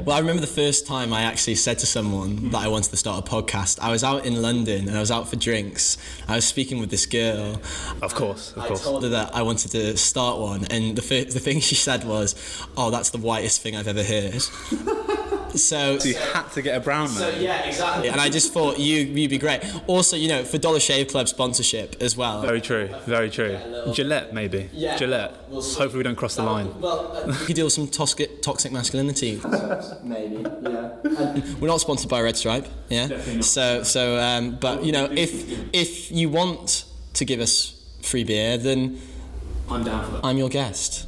Well, I remember the first time I actually said to someone that I wanted to start a podcast. I was out in London and I was out for drinks. I was speaking with this girl. Of course. I told her that I wanted to start one, and the thing she said was, "Oh, that's the whitest thing I've ever heard." So you had to get a brown man. So yeah, exactly. And I just thought you'd be great. Also, for Dollar Shave Club sponsorship as well. Very true. Gillette, maybe. Yeah. Gillette. Hopefully we don't cross the line. Well, you could deal with some toxic masculinity. Maybe, yeah. We're not sponsored by Red Stripe, yeah. Definitely not. But if you want to give us free beer, then I'm down for that. I'm your guest.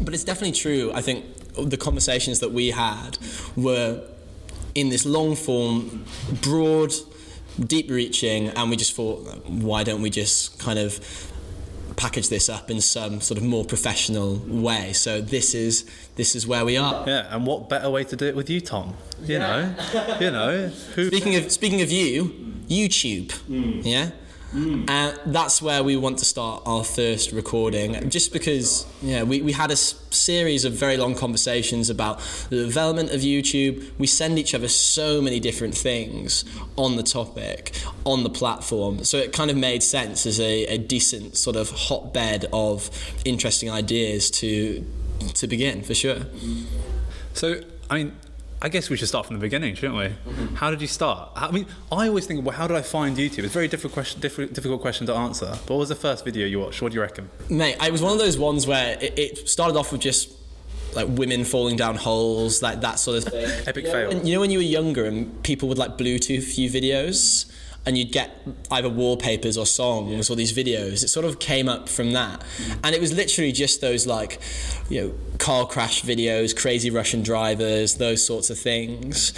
But it's definitely true. I think the conversations that we had were in this long form, broad, deep reaching, and we just thought, why don't we just kind of package this up in some sort of more professional way? So this is where we are. Yeah, and what better way to do it with you, Tom? You know. Speaking of you, YouTube. Yeah. That's where we want to start our first recording, just because we had a series of very long conversations about the development of YouTube. We send each other so many different things on the topic, on the platform, so it kind of made sense as a decent sort of hotbed of interesting ideas to begin, for sure. So, I guess we should start from the beginning, shouldn't we? Mm-hmm. How did you start? I always think, well, how did I find YouTube? It's a very difficult question to answer. But what was the first video you watched? What do you reckon? Mate, it was one of those ones where it started off with just like women falling down holes, like that sort of thing. Epic fail. When you were younger and people would like Bluetooth you videos, and you'd get either wallpapers or songs or these videos. It sort of came up from that. And it was literally just those car crash videos, crazy Russian drivers, those sorts of things.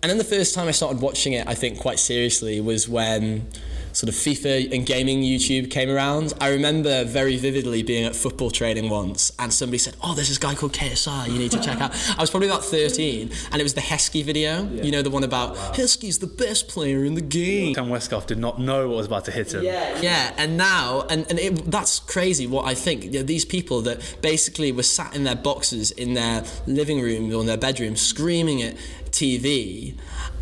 And then the first time I started watching it, I think quite seriously, was when sort of FIFA and gaming YouTube came around. I remember very vividly being at football training once and somebody said, "Oh, there's this guy called KSI you need to check out." I was probably about 13 and it was the Heskey video, the one about Heskey's the best player in the game. Westgarth did not know what was about to hit him. Yeah, and now, that's crazy what I think. These people that basically were sat in their boxes in their living room or in their bedroom screaming at TV,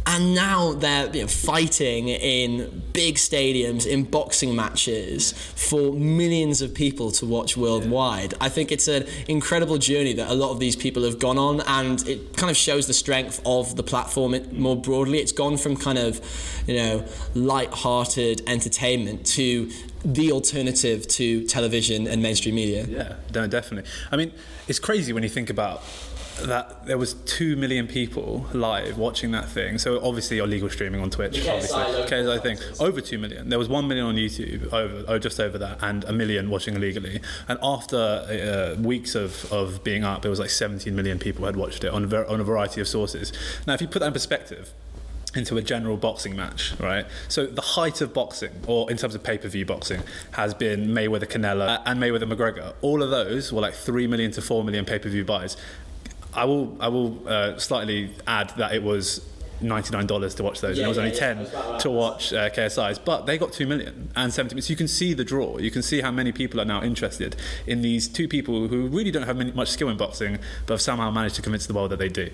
and now they're fighting in big stadiums in boxing matches for millions of people to watch worldwide. I think it's an incredible journey that a lot of these people have gone on, and it kind of shows the strength of the platform more broadly. It's gone from kind of light-hearted entertainment to the alternative to television and mainstream media. Yeah, no, definitely. It's crazy when you think about that there was 2 million people live watching that thing. So obviously you're legal streaming on Twitch. KSI thing. Over 2 million. There was 1 million on YouTube, just over that, and 1 million watching illegally. And after weeks of being up, it was like 17 million people had watched it on a variety of sources. Now, if you put that in perspective into a general boxing match, right? So the height of boxing, or in terms of pay-per-view boxing, has been Mayweather-Canelo and Mayweather-McGregor. All of those were like 3 million to 4 million pay-per-view buys. I will slightly add that it was $99 to watch those, and it was only 10 to watch KSI's, but they got 2 million and 70 million. So you can see the draw. You can see how many people are now interested in these two people who really don't have much skill in boxing, but have somehow managed to convince the world that they do.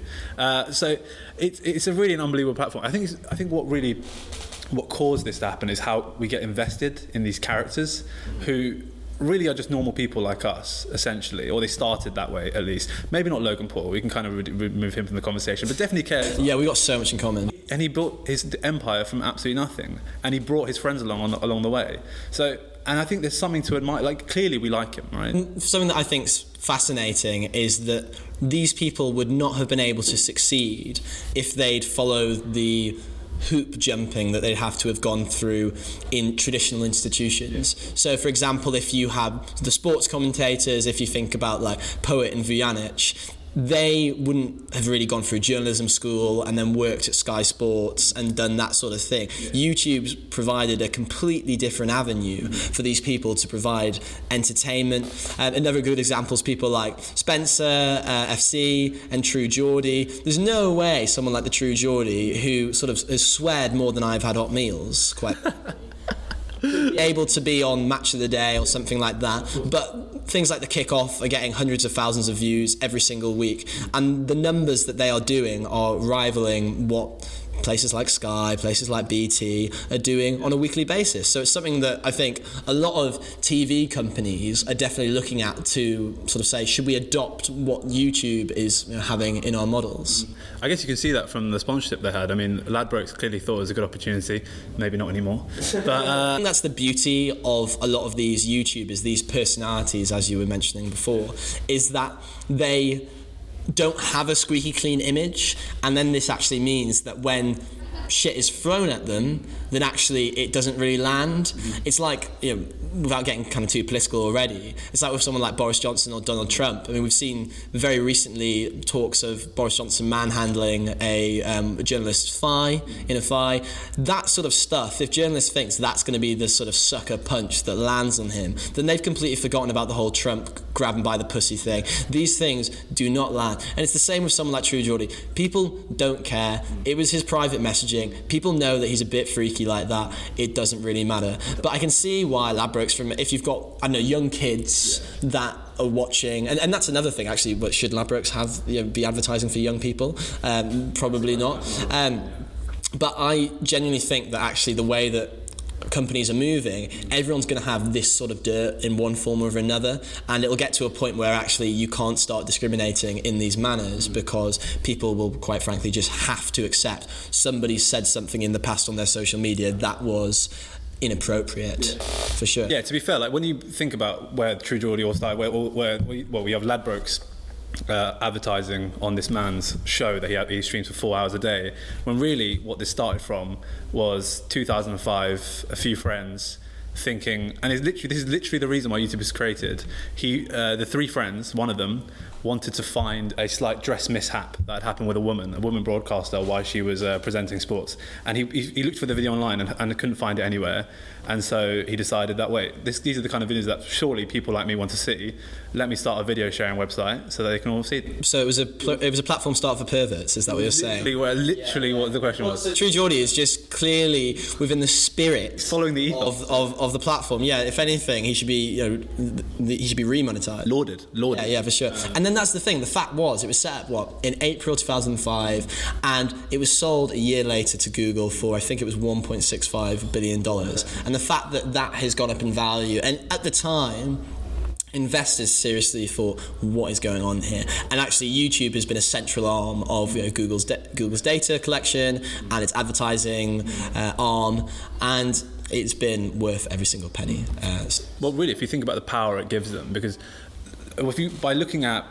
So it's a really an unbelievable platform. I think what caused this to happen is how we get invested in these characters who really are just normal people like us, essentially, or they started that way at least. Maybe not Logan Paul, we can kind of remove him from the conversation, but definitely KSI. Yeah, we got so much in common. And he built his empire from absolutely nothing, and he brought his friends along the way. So, and I think there's something to admire. Like, clearly we like him, right? Something that I think's fascinating is that these people would not have been able to succeed if they'd followed the hoop jumping that they'd have to have gone through in traditional institutions. So, for example, if you have the sports commentators, if you think about like Poet and Vujanic, they wouldn't have really gone through journalism school and then worked at Sky Sports and done that sort of thing. YouTube's provided a completely different avenue for these people to provide entertainment. Another good example is people like Spencer, FC, and True Geordie. There's no way someone like the True Geordie, who sort of has sweared more than I've had hot meals, quite be able to be on Match of the Day or something like that. But things like the Kickoff are getting hundreds of thousands of views every single week, and the numbers that they are doing are rivaling what places like Sky, places like BT are doing on a weekly basis. So it's something that I think a lot of TV companies are definitely looking at to sort of say, should we adopt what YouTube is having in our models? I guess you can see that from the sponsorship they had. I mean, Ladbrokes clearly thought it was a good opportunity, maybe not anymore. But I think that's the beauty of a lot of these YouTubers, these personalities, as you were mentioning before, is that they don't have a squeaky clean image, and then this actually means that when shit is thrown at them, then actually it doesn't really land. It's like, without getting kind of too political already, it's like with someone like Boris Johnson or Donald Trump. I mean, we've seen very recently talks of Boris Johnson manhandling a journalist in a FI. That sort of stuff, if journalists think that's going to be the sort of sucker punch that lands on him, then they've completely forgotten about the whole Trump grab him by the pussy thing. These things do not land. And it's the same with someone like True Geordie. People don't care. It was his private messaging. People know that he's a bit freaky like that. It doesn't really matter. But I can see why Ladbrokes, if you've got, I don't know, young kids that are watching, and that's another thing actually, but should Ladbrokes have, be advertising for young people? Probably not. But I genuinely think that actually the way that companies are moving, everyone's going to have this sort of dirt in one form or another, and it'll get to a point where actually you can't start discriminating in these manners, because people will quite frankly just have to accept somebody said something in the past on their social media that was inappropriate, for sure. Yeah, to be fair, like when you think about where True Geordie all started, where we have Ladbrokes advertising on this man's show that he streams for 4 hours a day, when really what this started from was 2005, a few friends thinking, and this is literally the reason why YouTube was created. The three friends, one of them wanted to find a slight dress mishap that had happened with a woman broadcaster while she was presenting sports, and he looked for the video online and couldn't find it anywhere, and so he decided that, wait, these are the kind of videos that surely people like me want to see. Let me start a video sharing website so that they can all see them. So it was a platform start for perverts, is that what you're saying? Literally what the question was. True Geordie is just clearly within the spirit following the ethos of the platform. Yeah, if anything, he should be remonetized. Lauded. Yeah, for sure. And then that's the thing. The fact was, it was set up in April 2005, and it was sold a year later to Google for, I think it was $1.65 billion. And the fact that has gone up in value, and at the time, investors seriously thought, what is going on here? And actually YouTube has been a central arm of Google's data collection and its advertising arm, and it's been worth every single penny. Well, really, if you think about the power it gives them, because by looking at,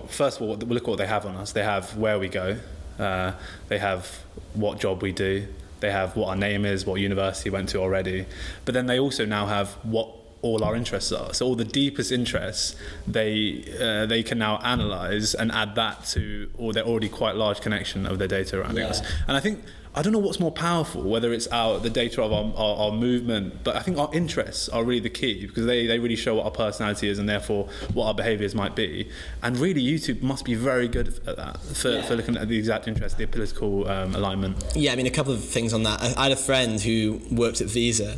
first of all, look at what they have on us. They have where we go, they have what job we do, they have what our name is, what university we went to already, but then they also now have what all our interests are. So all the deepest interests, they can now analyse and add that to all their already quite large connection of their data around us. And I don't know what's more powerful, whether it's the data of our movement, but I think our interests are really the key, because they really show what our personality is and therefore what our behaviours might be. And really YouTube must be very good at that, for looking at the exact interest, the political alignment. Yeah, I mean, a couple of things on that. I had a friend who worked at Visa,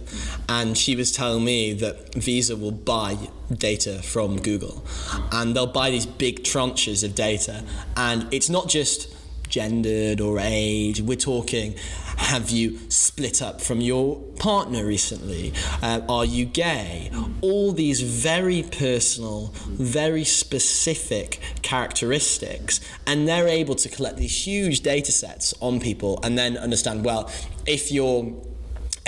and she was telling me that Visa will buy data from Google, and they'll buy these big tranches of data, and it's not just gendered or age. We're talking, have you split up from your partner recently? Are you gay? All these very personal, very specific characteristics, and they're able to collect these huge data sets on people and then understand, well, if you're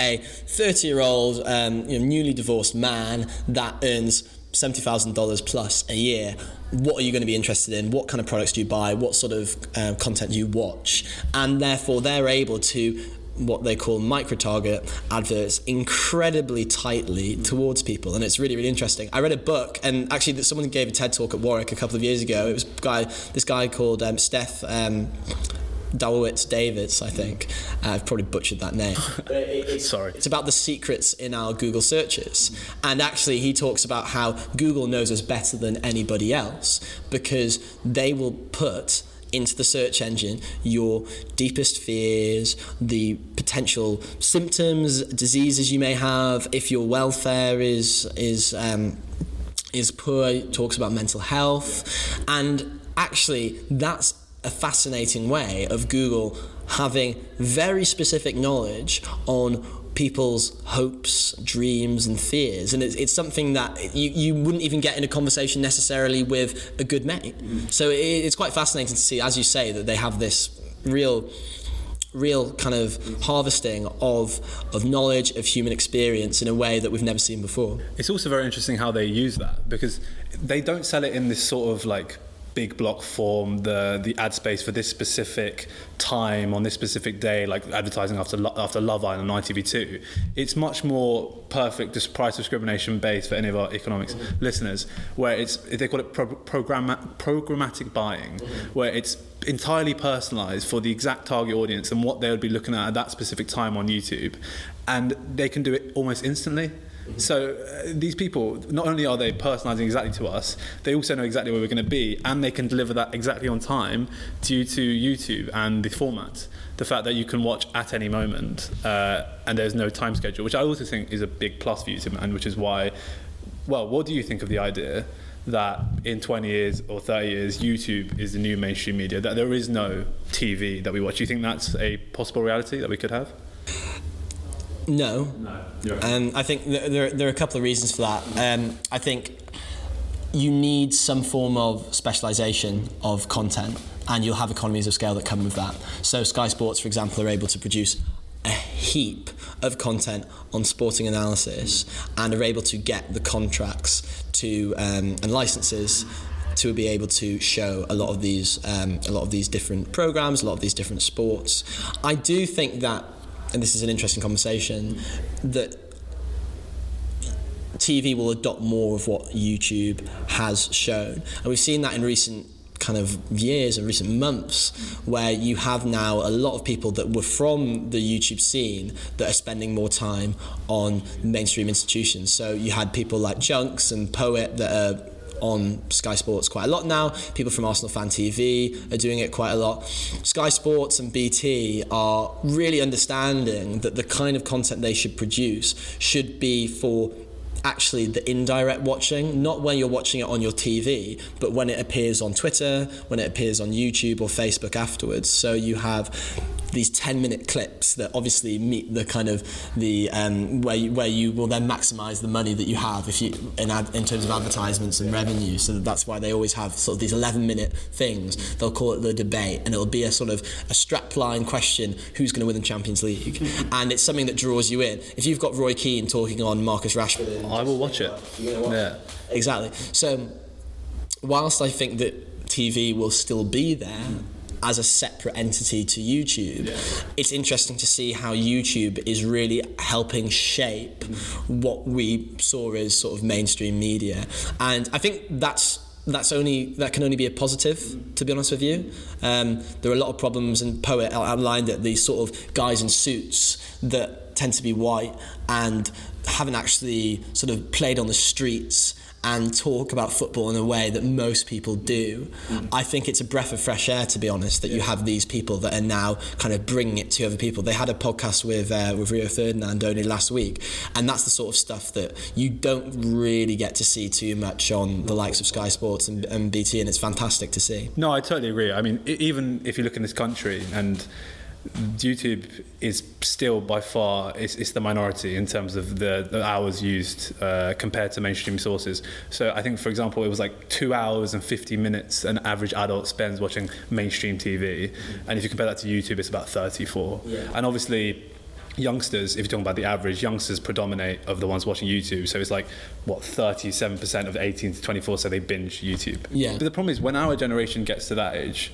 a 30-year-old newly divorced man that earns $70,000 plus a year, what are you going to be interested in? What kind of products do you buy? What sort of content do you watch? And therefore they're able to what they call micro-target adverts incredibly tightly towards people, and it's really, really interesting. I read a book, and actually someone gave a TED talk at Warwick a couple of years ago. It was this guy called Steph Davids, I think. I've probably butchered that name. Sorry. It's about the secrets in our Google searches. And actually he talks about how Google knows us better than anybody else, because they will put into the search engine your deepest fears, the potential symptoms, diseases you may have, if your welfare is poor. It talks about mental health, and actually that's a fascinating way of Google having very specific knowledge on people's hopes, dreams and fears, and it's something that you wouldn't even get in a conversation necessarily with a good mate. So it's quite fascinating to see, as you say, that they have this real kind of harvesting of knowledge, of human experience in a way that we've never seen before. It's also very interesting how they use that, because they don't sell it in this sort of like big block form, the ad space for this specific time on this specific day, like advertising after Love Island on ITV2. It's much more perfect, just price discrimination based for any of our economics listeners, where they call it programmatic buying, where it's entirely personalized for the exact target audience and what they would be looking at that specific time on YouTube, and they can do it almost instantly. So these people, not only are they personalising exactly to us, they also know exactly where we're going to be, and they can deliver that exactly on time due to YouTube and the format. The fact that you can watch at any moment and there's no time schedule, which I also think is a big plus for YouTube, and which is why, well, what do you think of the idea that in 20 years or 30 years, YouTube is the new mainstream media, that there is no TV that we watch? Do you think that's a possible reality that we could have? No. I think there are a couple of reasons for that. I think you need some form of specialisation of content, and you'll have economies of scale that come with that. So Sky Sports, for example, are able to produce a heap of content on sporting analysis, and are able to get the contracts to and licenses to be able to show a lot of these different programs, a lot of these different sports. I do think that, and this is an interesting conversation, that TV will adopt more of what YouTube has shown. And we've seen that in recent kind of years and recent months, where you have now a lot of people that were from the YouTube scene that are spending more time on mainstream institutions. So you had people like Chunks and Poet that are on Sky Sports quite a lot now. People from Arsenal Fan TV are doing it quite a lot. Sky Sports and BT are really understanding that the kind of content they should produce should be for actually the indirect watching, not when you're watching it on your TV, but when it appears on Twitter, when it appears on YouTube or Facebook afterwards. So you have these 10-minute clips that obviously meet the kind of the where you will then maximise the money that you have if you in terms of advertisements and revenue. So that's why they always have sort of these 11-minute things. They'll call it the debate, and it'll be a sort of a strapline question: who's going to win the Champions League? And it's something that draws you in. If you've got Roy Keane talking on Marcus Rashford, I will watch it. Yeah, exactly. So whilst I think that TV will still be there as a separate entity to YouTube, it's interesting to see how YouTube is really helping shape what we saw as sort of mainstream media. And I think that can only be a positive, to be honest with you. There are a lot of problems, and Poet outlined it, these sort of guys in suits that tend to be white and haven't actually sort of played on the streets and talk about football in a way that most people do. I think it's a breath of fresh air, to be honest, that you have these people that are now kind of bringing it to other people. They had a podcast with Rio Ferdinand only last week, and that's the sort of stuff that you don't really get to see too much on the likes of Sky Sports and BT, and it's fantastic to see. No, I totally agree. I mean, even if you look in this country, and YouTube is still by far it's the minority in terms of the hours used compared to mainstream sources. So I think, for example, it was like 2 hours and 50 minutes an average adult spends watching mainstream TV, and if you compare that to YouTube, it's about 34. And obviously youngsters, if you're talking about the average, youngsters predominate of the ones watching YouTube. So it's like, 37% of 18 to 24 say they binge YouTube. But the problem is, when our generation gets to that age,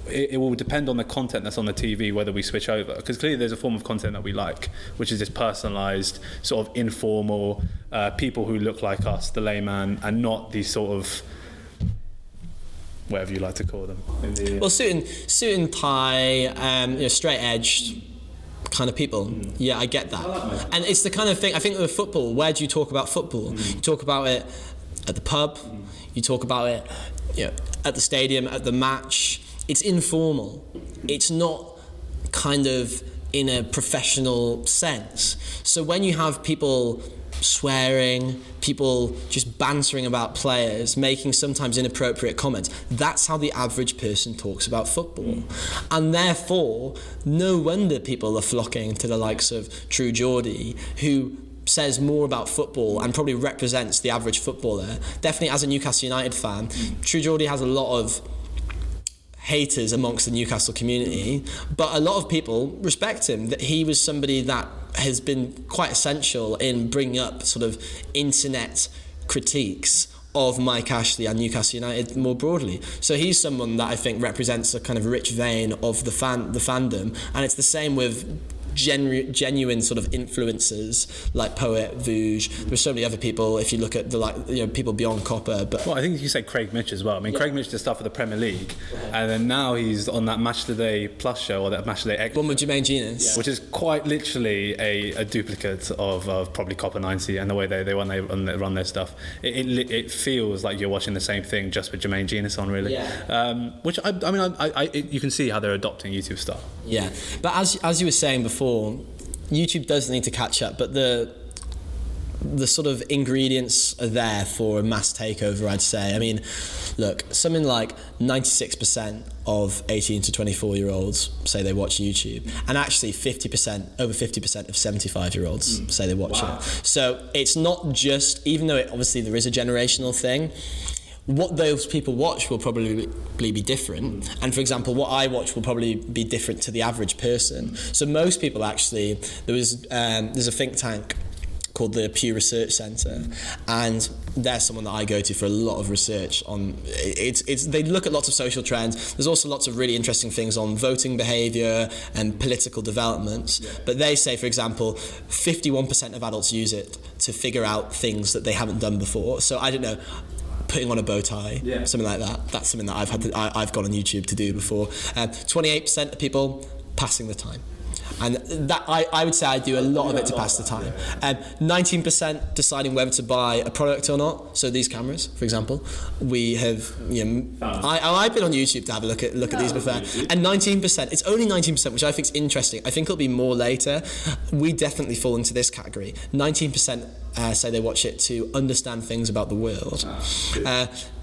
it will depend on the content that's on the TV whether we switch over, because clearly there's a form of content that we like, which is this personalised, sort of informal, people who look like us, the layman, and not these sort of whatever you like to call them. Well, suit and tie, straight edged kind of people. Yeah, I get that. And it's the kind of thing, I think with football, where do you talk about football? You talk about it at the pub, you talk about it at the stadium, at the match. It's informal. It's not kind of in a professional sense. So when you have people swearing, people just bantering about players, making sometimes inappropriate comments, that's how the average person talks about football. And therefore, no wonder people are flocking to the likes of True Geordie, who says more about football and probably represents the average footballer. Definitely as a Newcastle United fan, True Geordie has a lot of haters amongst the Newcastle community, but a lot of people respect him, that he was somebody that has been quite essential in bringing up sort of internet critiques of Mike Ashley and Newcastle United more broadly. So he's someone that I think represents a kind of rich vein of the fandom, and it's the same with genuine sort of influencers like Poet, Vooge. There's so many other people if you look at the people beyond Copper. But well, I think you say Craig Mitch as well. I mean, Craig Mitch did stuff for the Premier League, and then now he's on that Match Today Plus show, or that Match Today X, one with Jermaine Genius, which is quite literally a duplicate of probably Copper 90 and the way they run their stuff. It feels like you're watching the same thing just with Jermaine Genius on, really. Yeah. Which I you can see how they're adopting YouTube style. Yeah, but as you were saying before, YouTube does need to catch up, but the sort of ingredients are there for a mass takeover, I'd say. I mean, look, something like 96% of 18 to 24-year-olds say they watch YouTube, and actually over 50% of 75-year-olds say they watch it. So it's not just, even though obviously there is a generational thing, what those people watch will probably be different. And for example, what I watch will probably be different to the average person. So most people actually, there's a think tank called the Pew Research Centre, and they're someone that I go to for a lot of research on. They look at lots of social trends. There's also lots of really interesting things on voting behaviour and political developments. But they say, for example, 51% of adults use it to figure out things that they haven't done before. So I don't know, putting on a bow tie, something like that. That's something that I've gone on YouTube to do before. 28% of people passing the time. And that I would say I do a lot of it to pass the time. 19% deciding whether to buy a product or not. So these cameras, for example, we have. I've been on YouTube to have a look at these before. And 19%. It's only 19%, which I think is interesting. I think it'll be more later. We definitely fall into this category. 19% say they watch it to understand things about the world,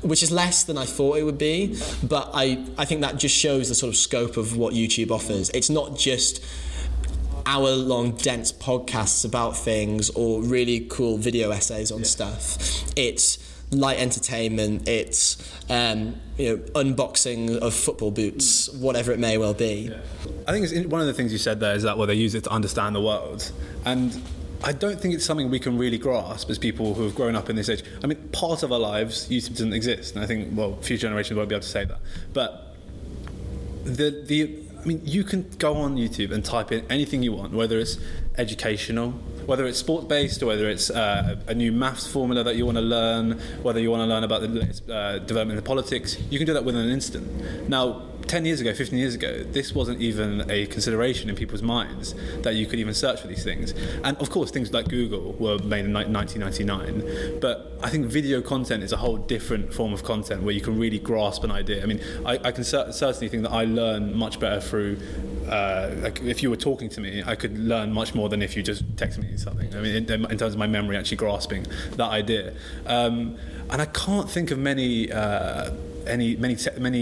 which is less than I thought it would be. But I think that just shows the sort of scope of what YouTube offers. It's not just hour-long dense podcasts about things or really cool video essays on stuff. It's light entertainment, it's unboxing of football boots, whatever it may well be. I think one of the things you said there is that they use it to understand the world, and I don't think it's something we can really grasp as people who have grown up in this age. I mean, part of our lives, YouTube doesn't exist, and I think, future generations won't be able to say that. But I mean, you can go on YouTube and type in anything you want, whether it's educational, whether it's sport-based, or whether it's a new maths formula that you want to learn, whether you want to learn about the development of politics. You can do that within an instant. Now, 10 years ago, 15 years ago, this wasn't even a consideration in people's minds that you could even search for these things. And of course, things like Google were made in 1999, but I think video content is a whole different form of content where you can really grasp an idea. I mean, I can certainly think that I learn much better through, like if you were talking to me, I could learn much more than if you just text me something. I mean, in terms of my memory actually grasping that idea. And I can't think of many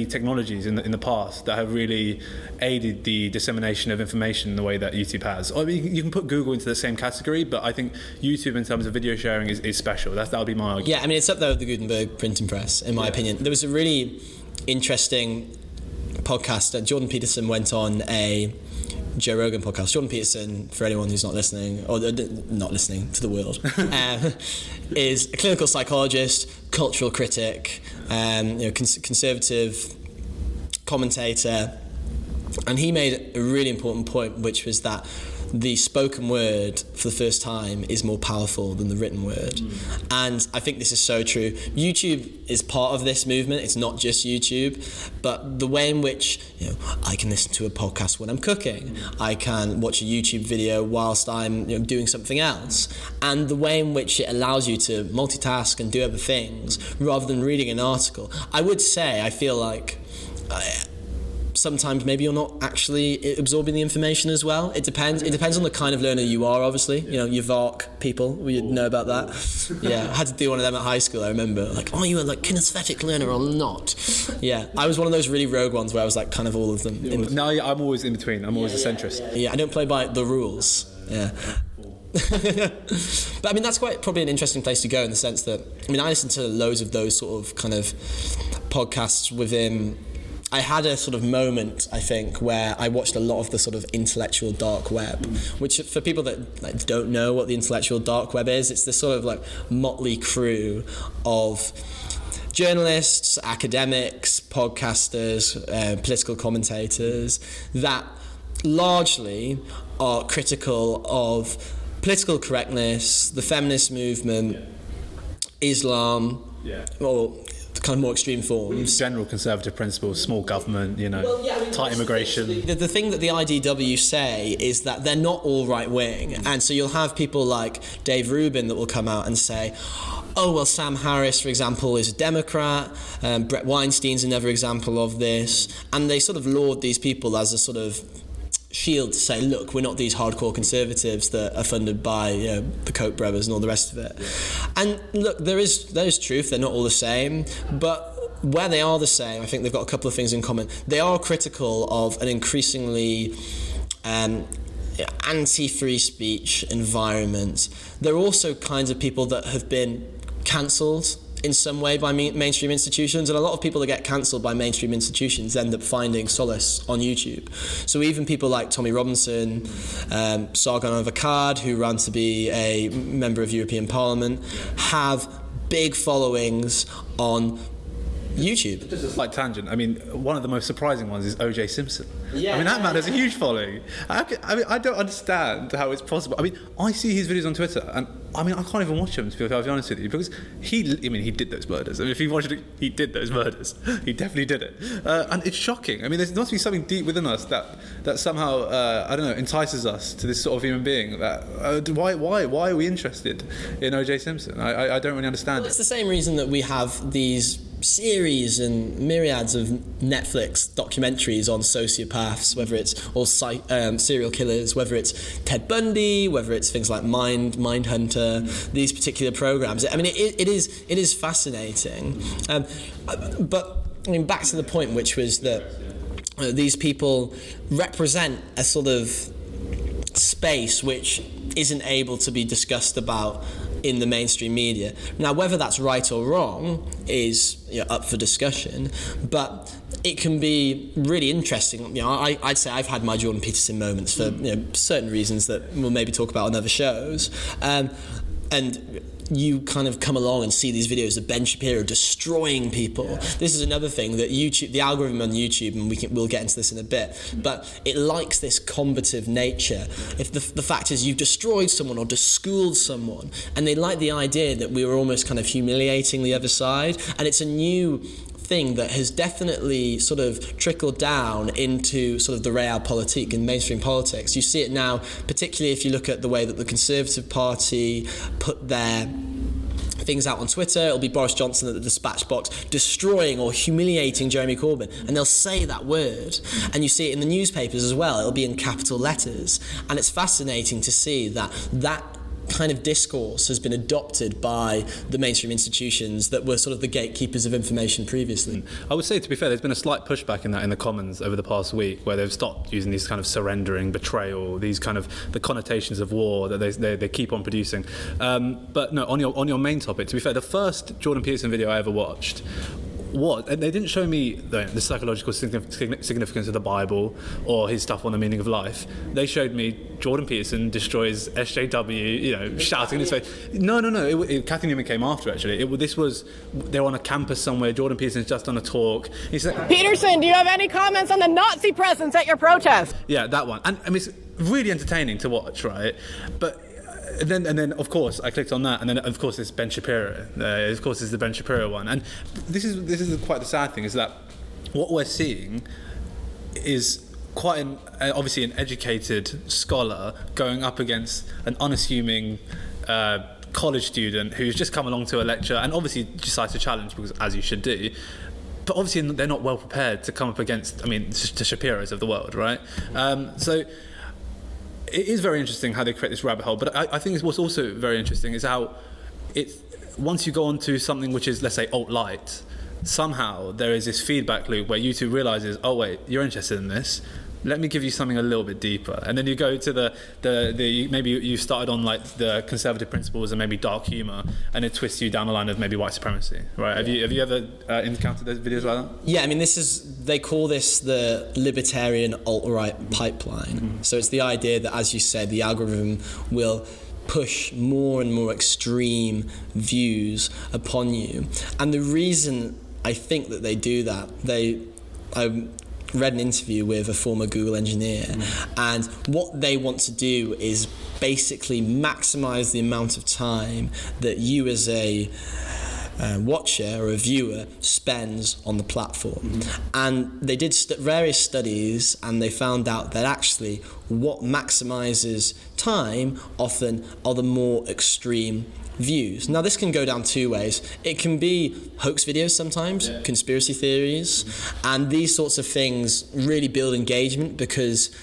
technologies in the past that have really aided the dissemination of information in the way that YouTube has. I mean, you can put Google into the same category, but I think YouTube in terms of video sharing is special. That would be my argument. Yeah, I mean, it's up there with the Gutenberg printing press, in my opinion. There was a really interesting podcast that Jordan Peterson went on a Joe Rogan podcast. Jordan Peterson, for anyone who's not listening, or not listening to the world, is a clinical psychologist, cultural critic, conservative commentator, and he made a really important point, which was that the spoken word for the first time is more powerful than the written word. And I think this is so true. YouTube is part of this movement. It's not just YouTube, but the way in which, you know, I can listen to a podcast when I'm cooking, I can watch a YouTube video whilst I'm, you know, doing something else, and the way in which it allows you to multitask and do other things rather than reading an article. I would say I feel like sometimes maybe you're not actually absorbing the information as well. It depends on the kind of learner you are, obviously. You know, your VARC people, we know about that. Yeah, I had to do one of them at high school, I remember. Like, oh, you were like kinesthetic learner or not? Yeah, I was one of those really rogue ones where I was like kind of all of them. No, I'm always in between. I'm always a centrist. Yeah, I don't play by the rules. Yeah. But I mean, that's quite probably an interesting place to go in the sense that, I mean, I listen to loads of those sort of kind of podcasts within. I had a sort of moment, I think, where I watched a lot of the sort of intellectual dark web, which for people that like, don't know what the intellectual dark web is, it's this sort of like motley crew of journalists, academics, podcasters, political commentators that largely are critical of political correctness, the feminist movement, Islam, or kind of more extreme forms. General conservative principles, small government, you know, tight immigration. The thing that the IDW say is that they're not all right-wing. And so you'll have people like Dave Rubin that will come out and say, oh, well, Sam Harris, for example, is a Democrat. Brett Weinstein's another example of this. And they sort of laud these people as a sort of shield to say, look, we're not these hardcore conservatives that are funded by, you know, the Koch brothers and all the rest of it. And look, there is truth, they're not all the same, but where they are the same, I think they've got a couple of things in common. They are critical of an increasingly anti-free speech environment. They're also kinds of people that have been cancelled in some way by mainstream institutions, and a lot of people that get cancelled by mainstream institutions end up finding solace on YouTube. So even people like Tommy Robinson, Sargon Avocad, who ran to be a member of European Parliament, have big followings on YouTube. Just a slight tangent. I mean, one of the most surprising ones is O.J. Simpson. Yeah, I mean, that man has a huge following. I don't understand how it's possible. I mean, I see his videos on Twitter, and I mean, I can't even watch them, to be honest with you, because he did those murders. I mean, if you watched it, he did those murders. He definitely did it. And it's shocking. I mean, there must be something deep within us that somehow, I don't know, entices us to this sort of human being. That why are we interested in O.J. Simpson? I don't really understand it. It's the same reason that we have these series and myriads of Netflix documentaries on sociopaths, whether it's all serial killers, whether it's Ted Bundy, whether it's things like Mindhunter, these particular programs. I mean, it is fascinating. But I mean, back to the point, which was that these people represent a sort of space which isn't able to be discussed about in the mainstream media. Now, whether that's right or wrong is, you know, up for discussion, but it can be really interesting. You know, I'd say I've had my Jordan Peterson moments for, you know, certain reasons that we'll maybe talk about on other shows, and you kind of come along and see these videos of Ben Shapiro destroying people. Yeah. This is another thing that YouTube, the algorithm on YouTube, and we'll get into this in a bit, but it likes this combative nature. If the fact is you've destroyed someone or schooled someone, and they like the idea that we were almost kind of humiliating the other side, and it's a new thing that has definitely sort of trickled down into sort of the realpolitik in mainstream politics. You see it now, particularly if you look at the way that the Conservative Party put their things out on Twitter. It'll be Boris Johnson at the dispatch box destroying or humiliating Jeremy Corbyn, and they'll say that word, and you see it in the newspapers as well. It'll be in capital letters, and it's fascinating to see that kind of discourse has been adopted by the mainstream institutions that were sort of the gatekeepers of information previously. I would say, to be fair, there's been a slight pushback in that in the Commons over the past week, where they've stopped using these kind of surrendering, betrayal, these kind of the connotations of war that they keep on producing. But no, on your main topic, to be fair, the first Jordan Peterson video I ever watched was, and they didn't show me the psychological significance of the Bible or his stuff on the meaning of life. They showed me Jordan Peterson destroys SJW, shouting in his face. No. Kathy Newman came after, actually. They were on a campus somewhere. Jordan Peterson's just done a talk. He said, Peterson, do you have any comments on the Nazi presence at your protest? Yeah, that one. And I mean, it's really entertaining to watch, right? But and then of course I clicked on that, and then of course there's Ben Shapiro. Of course there's the Ben Shapiro one, and this is quite the sad thing, is that what we're seeing is quite obviously an educated scholar going up against an unassuming college student who's just come along to a lecture and obviously decides to challenge, because as you should do. But obviously they're not well prepared to come up against, the Shapiros of the world, right? So it is very interesting how they create this rabbit hole. But I think what's also very interesting is how once you go on to something which is, let's say, alt-right, somehow there is this feedback loop where YouTube realizes, oh wait, you're interested in this, let me give you something a little bit deeper. And then you go to the maybe you started on like the conservative principles and maybe dark humor, and it twists you down the line of maybe white supremacy, right? Have you ever encountered those videos like that? Yeah, I mean, they call this the libertarian-alt-right pipeline. Mm-hmm. So it's the idea that, as you said, the algorithm will push more and more extreme views upon you. And the reason I think that they do that, I read an interview with a former Google engineer, and what they want to do is basically maximize the amount of time that you as a watcher or a viewer spends on the platform. And they did various studies, and they found out that actually what maximizes time often are the more extreme views. Now, this can go down two ways. It can be hoax videos sometimes, conspiracy theories, and these sorts of things really build engagement because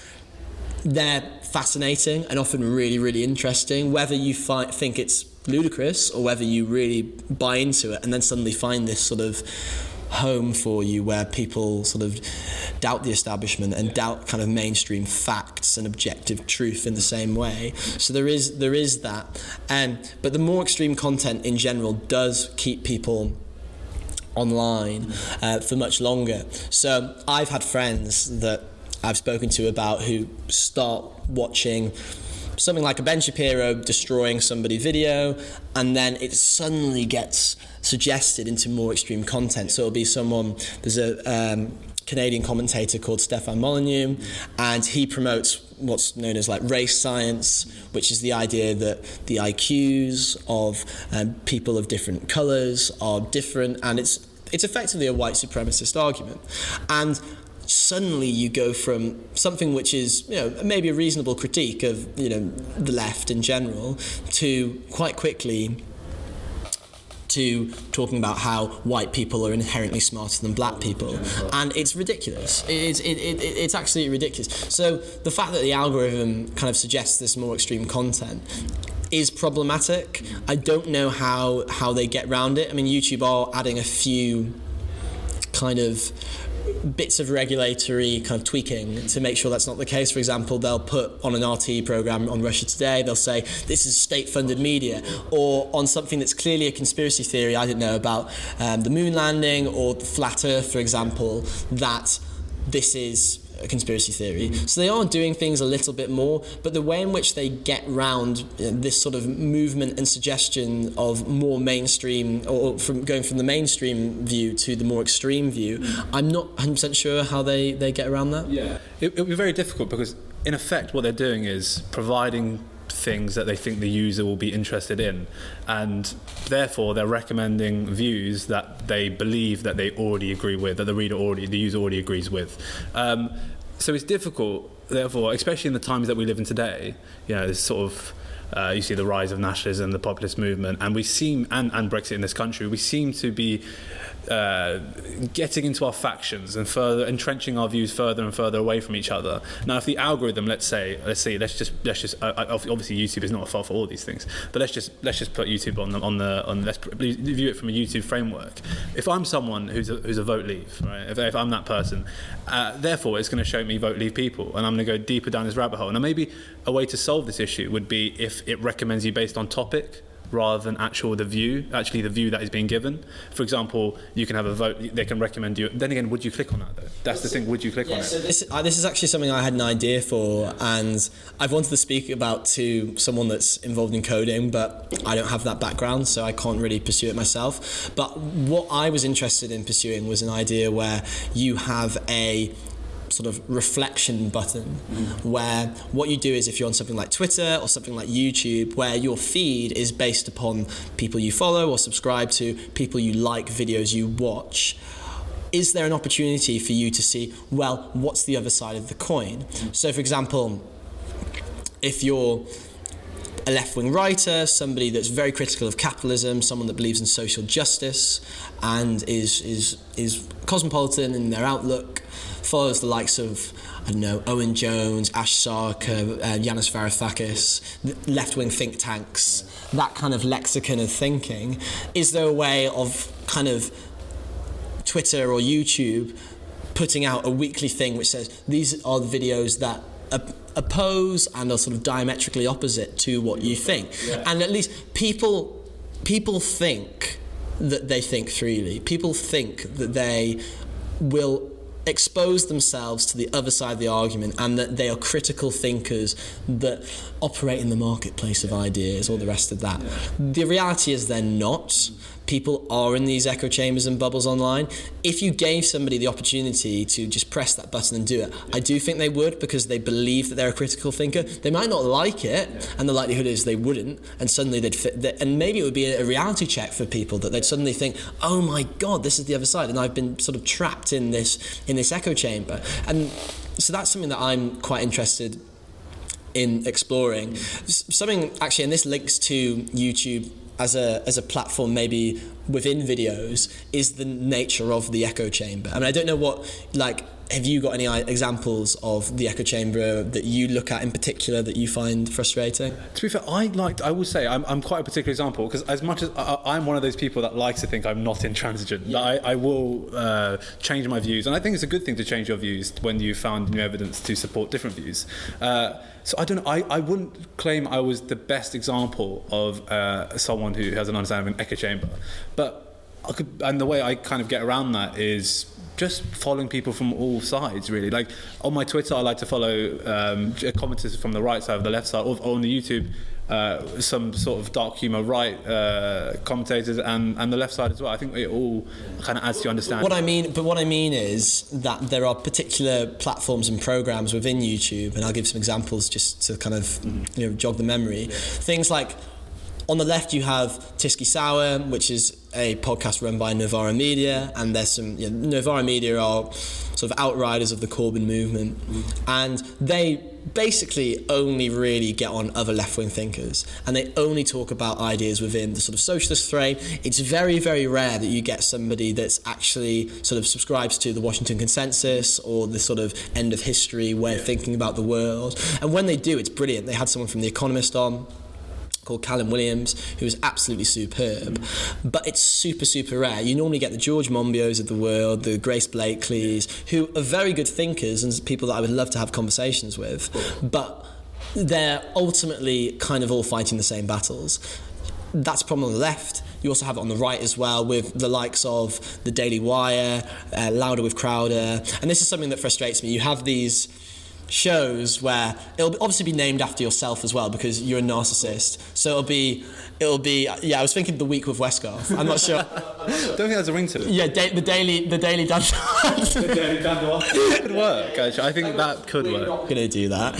they're fascinating and often really, really interesting, whether you think it's ludicrous or whether you really buy into it and then suddenly find this sort of home for you where people sort of doubt the establishment and doubt kind of mainstream facts and objective truth in the same way. So there is that, but the more extreme content in general does keep people online for much longer. So I've had friends that I've spoken to about who start watching something like a Ben Shapiro destroying somebody video, and then it suddenly gets suggested into more extreme content. So it'll be there's a Canadian commentator called Stefan Molyneux, and he promotes what's known as like race science, which is the idea that the IQs of people of different colours are different, and it's effectively a white supremacist argument. And suddenly you go from something which is, maybe a reasonable critique of, the left in general, to quite quickly to talking about how white people are inherently smarter than black people, and it's ridiculous. It's absolutely ridiculous. So the fact that the algorithm kind of suggests this more extreme content is problematic. I don't know how they get around it. I mean, YouTube are adding a few kind of bits of regulatory kind of tweaking to make sure that's not the case. For example, they'll put on an RT program on Russia Today, they'll say this is state-funded media, or on something that's clearly a conspiracy theory, I don't know, about the moon landing or the flat earth, for example, that this is a conspiracy theory. So they are doing things a little bit more, but the way in which they get round this sort of movement and suggestion of more mainstream, or from going from the mainstream view to the more extreme view, I'm not 100% sure how they get around that. Yeah, it would be very difficult, because in effect what they're doing is providing things that they think the user will be interested in, and therefore they're recommending views that they believe that they already agree with, that the user already agrees with. So it's difficult, therefore, especially in the times that we live in today. There's sort of you see the rise of nationalism, the populist movement, and we seem, and Brexit in this country, we seem to be getting into our factions and further entrenching our views further and further away from each other. Now, if the algorithm, let's just obviously YouTube is not a fault for all these things, but let's just put YouTube on let's view it from a YouTube framework. If I'm someone who's a vote leave, right? If I'm that person, therefore it's going to show me vote leave people, and I'm going to go deeper down this rabbit hole. And maybe a way to solve this issue would be if it recommends you based on topic, rather than the view that is being given. For example, you can have a vote, they can recommend you. Then again, would you click on that though? That's the thing, would you click on it? So this is actually something I had an idea for, and I've wanted to speak about to someone that's involved in coding, but I don't have that background, so I can't really pursue it myself. But what I was interested in pursuing was an idea where you have a sort of reflection button where what you do is, if you're on something like Twitter or something like YouTube, where your feed is based upon people you follow or subscribe to, people you like, videos you watch, is there an opportunity for you to see, well, what's the other side of the coin? So for example, if you're a left-wing writer, somebody that's very critical of capitalism, someone that believes in social justice and is cosmopolitan in their outlook, follows the likes of, I don't know, Owen Jones, Ash Sarkar, Yanis Varoufakis, left-wing think tanks, that kind of lexicon of thinking, is there a way of kind of Twitter or YouTube putting out a weekly thing which says these are the videos that oppose and are sort of diametrically opposite to what you think? And at least people think that they think freely. People think that they will expose themselves to the other side of the argument, and that they are critical thinkers that operate in the marketplace of ideas, all the rest of that. The reality is they're not. People are in these echo chambers and bubbles online. If you gave somebody the opportunity to just press that button and do it, I do think they would, because they believe that they're a critical thinker. They might not like it, and the likelihood is they wouldn't, and suddenly they'd fit, and maybe it would be a reality check for people, that they'd suddenly think, oh my God, this is the other side, and I've been sort of trapped in this echo chamber. And so that's something that I'm quite interested in exploring. Something actually, and this links to YouTube as a platform, maybe within videos, is the nature of the echo chamber. I mean, I don't know what, like, have you got any examples of the echo chamber that you look at in particular that you find frustrating? To be fair, I will say I'm quite a particular example, because as much as I'm one of those people that likes to think I'm not intransigent, that I will change my views, and I think it's a good thing to change your views when you found new evidence to support different views. So I don't know, I wouldn't claim I was the best example of someone who has an understanding of an echo chamber, but and the way I kind of get around that is just following people from all sides, really. Like on my Twitter, I like to follow commenters from the right side, or the left side, or on the YouTube, some sort of dark humour right commentators, and the left side as well. I think it all kind of adds to your understanding. What I mean is that there are particular platforms and programs within YouTube, and I'll give some examples just to kind of jog the memory. Things like, on the left you have Tisky Sour, which is a podcast run by Novara Media, and there's some Novara Media are sort of outriders of the Corbyn movement, and they basically only really get on other left-wing thinkers, and they only talk about ideas within the sort of socialist frame. It's very, very rare that you get somebody that's actually sort of subscribes to the Washington Consensus or the sort of end of history way of thinking about the world, and when they do, it's brilliant. They had someone from The Economist on, called Callum Williams, who is absolutely superb, but it's super, super rare. You normally get the George Monbios of the world, the Grace Blakeleys, who are very good thinkers and people that I would love to have conversations with, but they're ultimately kind of all fighting the same battles. That's a problem on the left. You also have it on the right as well, with the likes of the Daily Wire, Louder with Crowder, and this is something that frustrates me. You have these shows where it'll obviously be named after yourself as well, because you're a narcissist. So it'll be I was thinking The Week with Westgarth. I'm not sure. Don't think there's a ring to it. Yeah, the daily Dandawate. The daily Dandawate could work. Actually, I think that could work. I'm gonna do that.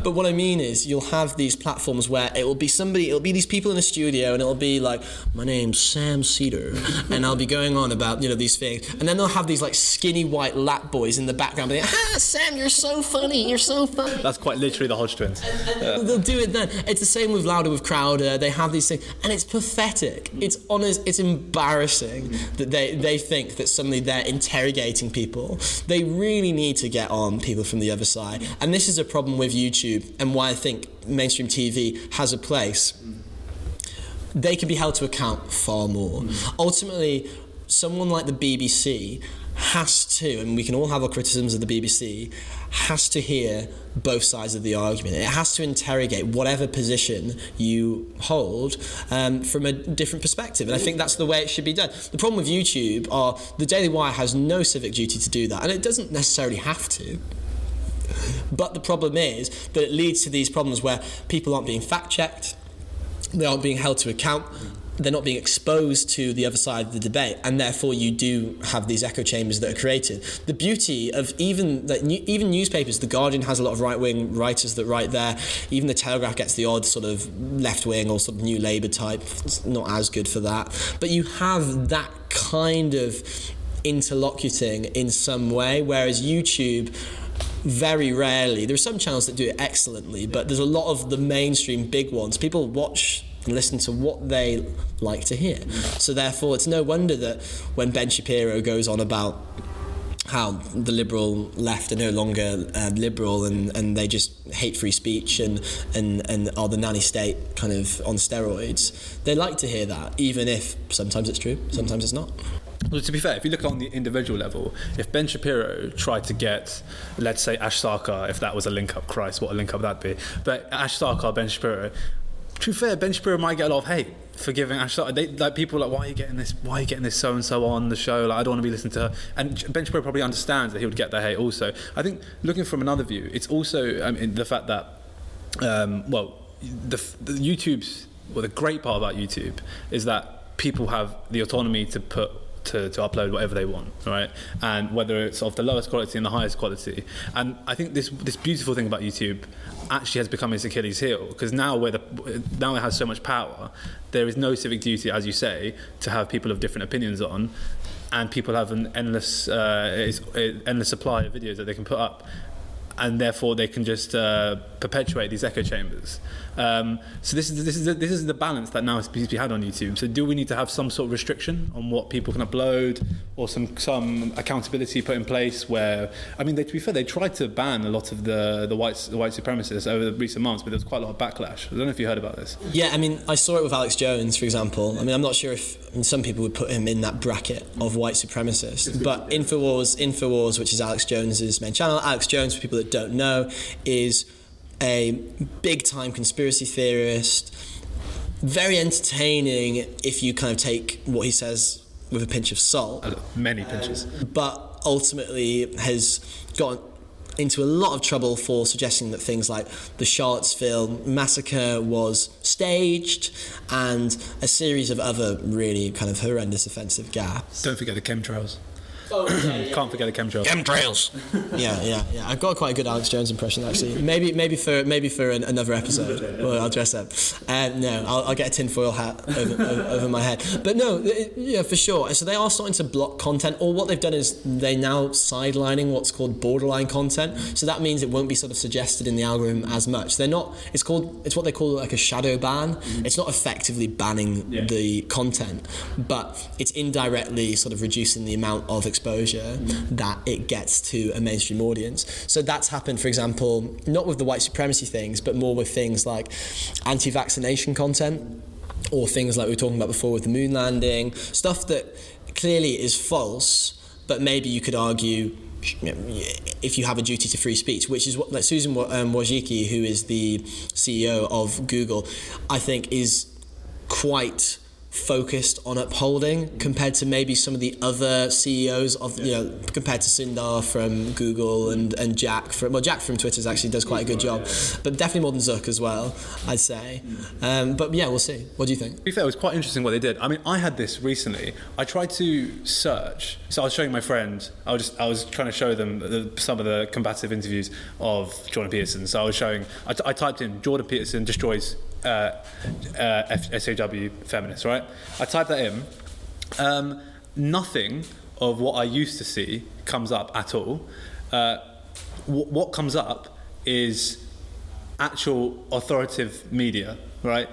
But what I mean is, you'll have these platforms where it'll be these people in a studio, and it'll be like, my name's Sam Cedar, and I'll be going on about these things, and then they'll have these like skinny white lap boys in the background being, Sam, you're so funny, you're so funny. That's quite literally the Hodge twins. And they'll do it then. It's the same with Louder with Crowder. They have these things, and it's pathetic. It's honest. It's embarrassing that they think that suddenly they're interrogating people. They really need to get on people from the other side, and this is a problem with YouTube, and why I think mainstream TV has a place. They can be held to account far more. Ultimately, someone like the BBC has to, and we can all have our criticisms of the BBC, has to hear both sides of the argument. It has to interrogate whatever position you hold from a different perspective, and I think that's the way it should be done. The problem with YouTube are the Daily Wire has no civic duty to do that, and it doesn't necessarily have to. But the problem is that it leads to these problems where people aren't being fact-checked, they aren't being held to account, they're not being exposed to the other side of the debate, and therefore you do have these echo chambers that are created. The beauty of even newspapers, The Guardian has a lot of right-wing writers that write there, even The Telegraph gets the odd sort of left-wing or sort of New Labour type, it's not as good for that, but you have that kind of interlocuting in some way, whereas YouTube, very rarely, there are some channels that do it excellently, but there's a lot of the mainstream big ones, people watch and listen to what they like to hear. So therefore, it's no wonder that when Ben Shapiro goes on about how the liberal left are no longer liberal and they just hate free speech and are the nanny state kind of on steroids, they like to hear that, even if sometimes it's true, sometimes it's not. Well, to be fair, if you look on the individual level, if Ben Shapiro tried to get, let's say, Ash Sarkar, if that was a link-up, Christ, what a link-up that'd be, but Ash Sarkar, Ben Shapiro, to be fair, Ben Shapiro might get a lot of hate for giving Ash Sarkar. Like, people are like, why are you getting this so-and-so on the show? Like, I don't want to be listening to her. And Ben Shapiro probably understands that he would get the hate also. I think, looking from another view, it's also the fact that, the YouTube's, the great part about YouTube is that people have the autonomy to upload whatever they want, right? And whether it's of the lowest quality and the highest quality. And I think this beautiful thing about YouTube actually has become its Achilles heel, because now it has so much power, there is no civic duty, as you say, to have people of different opinions on, and people have an endless supply of videos that they can put up, and therefore they can just perpetuate these echo chambers. So this is the balance that now is to be had on YouTube. So do we need to have some sort of restriction on what people can upload, or some accountability put in place? Where, I mean, to be fair, they tried to ban a lot of the white supremacists over the recent months, but there was quite a lot of backlash. I don't know if you heard about this. Yeah, I mean, I saw it with Alex Jones, for example. I mean, I'm not sure if some people would put him in that bracket of white supremacist, but Infowars, which is Alex Jones's main channel. Alex Jones, for people that don't know, is a big-time conspiracy theorist, very entertaining if you kind of take what he says with a pinch of salt. Many pinches. But ultimately has gotten into a lot of trouble for suggesting that things like the Charlottesville massacre was staged, and a series of other really kind of horrendous offensive gaffes. Don't forget the chemtrails. Oh, yeah. Can't forget the chemtrails. Chemtrails. Yeah. I've got quite a good Alex Jones impression, actually. Maybe for another episode. Well, I'll dress up. No, I'll get a tinfoil hat over my head. But no, yeah, for sure. So they are starting to block content, or what they've done is they now sidelining what's called borderline content. So that means it won't be sort of suggested in the algorithm as much. They're not. It's what they call like a shadow ban. Mm-hmm. It's not effectively banning the content, but it's indirectly sort of reducing the amount of exposure that it gets to a mainstream audience. So that's happened, for example, not with the white supremacy things, but more with things like anti-vaccination content, or things like we were talking about before with the moon landing, stuff that clearly is false, but maybe you could argue, if you have a duty to free speech, which is what, like Susan Wojcicki, who is the CEO of Google, I think is quite focused on upholding, compared to maybe some of the other CEOs of, compared to Sundar from Google and Jack from Twitter actually does quite a good job, but definitely more than Zuck as well, I'd say. But yeah, we'll see. What do you think? To be fair, it was quite interesting what they did. I mean, I had this recently. I tried to search. So I was showing my friend. I was trying to show them some of the combative interviews of Jordan Peterson. So I was showing. I typed in Jordan Peterson destroys SAW feminists, right? I typed that in. Nothing of what I used to see comes up at all. What comes up is actual authoritative media, right?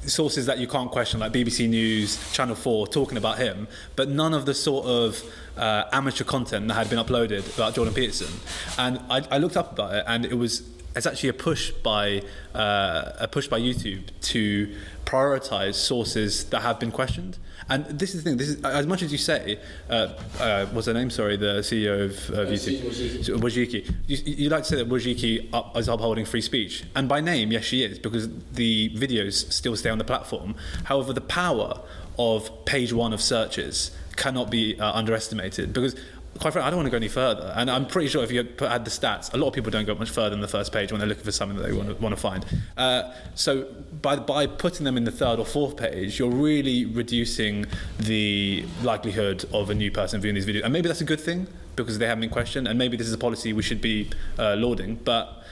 Sources that you can't question, like BBC News, Channel 4, talking about him, but none of the sort of amateur content that had been uploaded about Jordan Peterson. And I looked up about it, and it was it's actually a push by YouTube to prioritize sources that have been questioned. And this is the thing. This is, as much as you say, what's her name? Sorry, the CEO of YouTube, Wojcicki. You like to say that Wojcicki is upholding free speech, and by name, yes, she is, because the videos still stay on the platform. However, the power of page one of searches cannot be underestimated, because quite frankly, I don't want to go any further, and I'm pretty sure if you had the stats, a lot of people don't go much further than the first page when they're looking for something that they want to find. So by putting them in the third or fourth page, you're really reducing the likelihood of a new person viewing these videos, and maybe that's a good thing because they haven't been questioned, and maybe this is a policy we should be lauding, but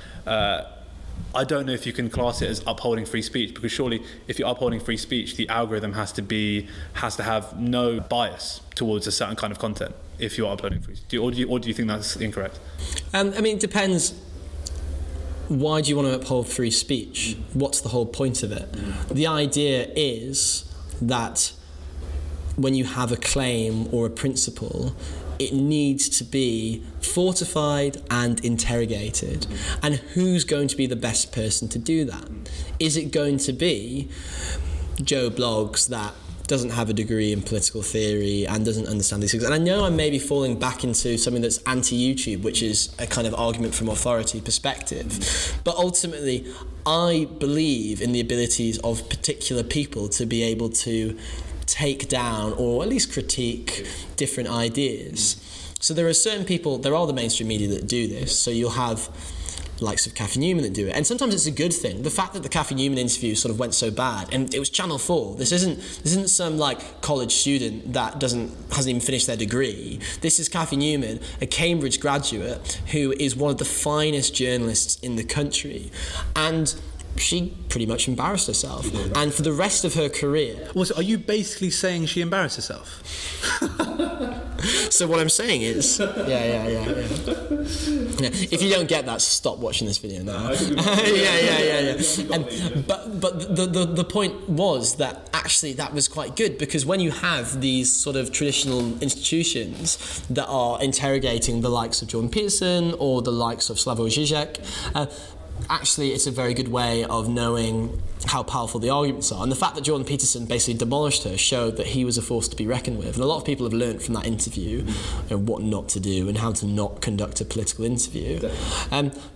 I don't know if you can class it as upholding free speech, because surely if you're upholding free speech, the algorithm has to have no bias towards a certain kind of content if you're uploading free speech. Or do you think that's incorrect? I mean, it depends. Why do you want to uphold free speech? What's the whole point of it? The idea is that when you have a claim or a principle, it needs to be fortified and interrogated. And who's going to be the best person to do that? Is it going to be Joe Bloggs that doesn't have a degree in political theory and doesn't understand these things? And I know I'm maybe falling back into something that's anti-YouTube, which is a kind of argument from authority perspective. But ultimately, I believe in the abilities of particular people to be able to take down or at least critique different ideas. So there are certain people, there are the mainstream media that do this. So you'll have likes of Cathy Newman that do it, and sometimes it's a good thing. The fact that the Cathy Newman interview sort of went so bad, and it was Channel 4. This isn't some like college student that hasn't even finished their degree. This is Cathy Newman, a Cambridge graduate who is one of the finest journalists in the country, and she pretty much embarrassed herself. And for the rest of her career... Well, so are you basically saying she embarrassed herself? So what I'm saying is... Yeah. If you don't get that, stop watching this video now. Yeah. But the point was that actually that was quite good, because when you have these sort of traditional institutions that are interrogating the likes of Jordan Peterson or the likes of Slavoj Žižek, actually it's a very good way of knowing how powerful the arguments are. And the fact that Jordan Peterson basically demolished her showed that he was a force to be reckoned with. And a lot of people have learned from that interview what not to do and how to not conduct a political interview.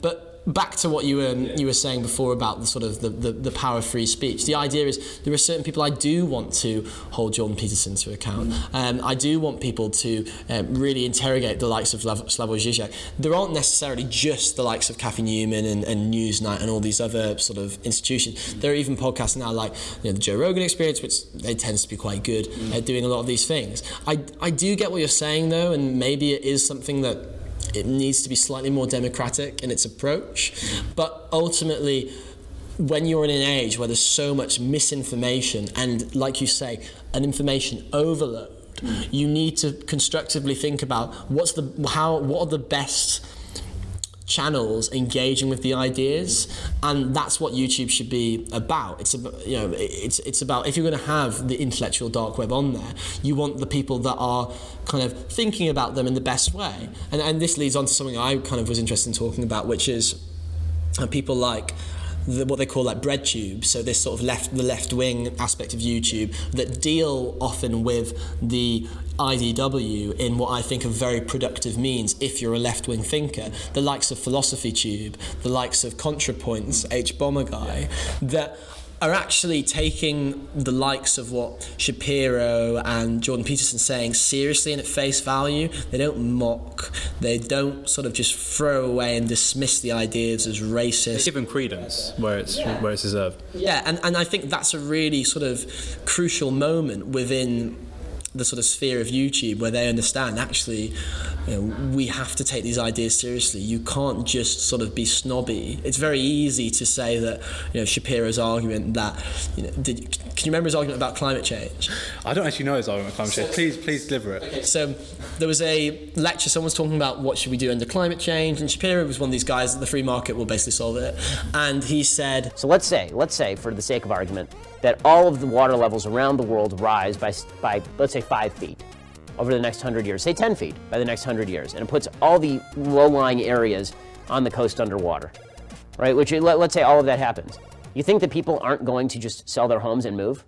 But back to what you were saying before about the sort of the power of free speech. The idea is there are certain people I do want to hold Jordan Peterson to account. I do want people to really interrogate the likes of Slavoj Žižek. There aren't necessarily just the likes of Cathy Newman and Newsnight and all these other sort of institutions. There are even podcasts now like the Joe Rogan Experience, which they tends to be quite good at doing a lot of these things. I do get what you're saying though, and maybe it is something that it needs to be slightly more democratic in its approach. But ultimately, when you're in an age where there's so much misinformation and, like you say, an information overload, you need to constructively think about what are the best channels engaging with the ideas, and that's what YouTube should be about. It's about, it's about, if you're going to have the intellectual dark web on there, you want the people that are kind of thinking about them in the best way. And this leads on to something I kind of was interested in talking about, which is people like what they call like bread tubes, so this sort of left-wing aspect of YouTube that deal often with the IDW in what I think are very productive means if you're a left-wing thinker, the likes of Philosophy Tube, the likes of ContraPoints, H Bomber Guy, that are actually taking the likes of what Shapiro and Jordan Peterson saying seriously and at face value. They don't mock, they don't sort of just throw away and dismiss the ideas as racist. They give them credence where it's deserved. Yeah, and I think that's a really sort of crucial moment within the sort of sphere of YouTube, where they understand actually we have to take these ideas seriously. You can't just sort of be snobby. It's very easy to say that Shapiro's argument that can you remember his argument about climate change? I don't actually know his argument about climate change. Please deliver it. Okay, so there was a lecture, someone was talking about what should we do under climate change, and Shapiro was one of these guys that the free market will basically solve it, and he said, so let's say for the sake of argument that all of the water levels around the world rise by let's say 5 feet over the next 100 years, say 10 feet by the next 100 years, and it puts all the low-lying areas on the coast underwater, right? Which, let's say all of that happens. You think that people aren't going to just sell their homes and move?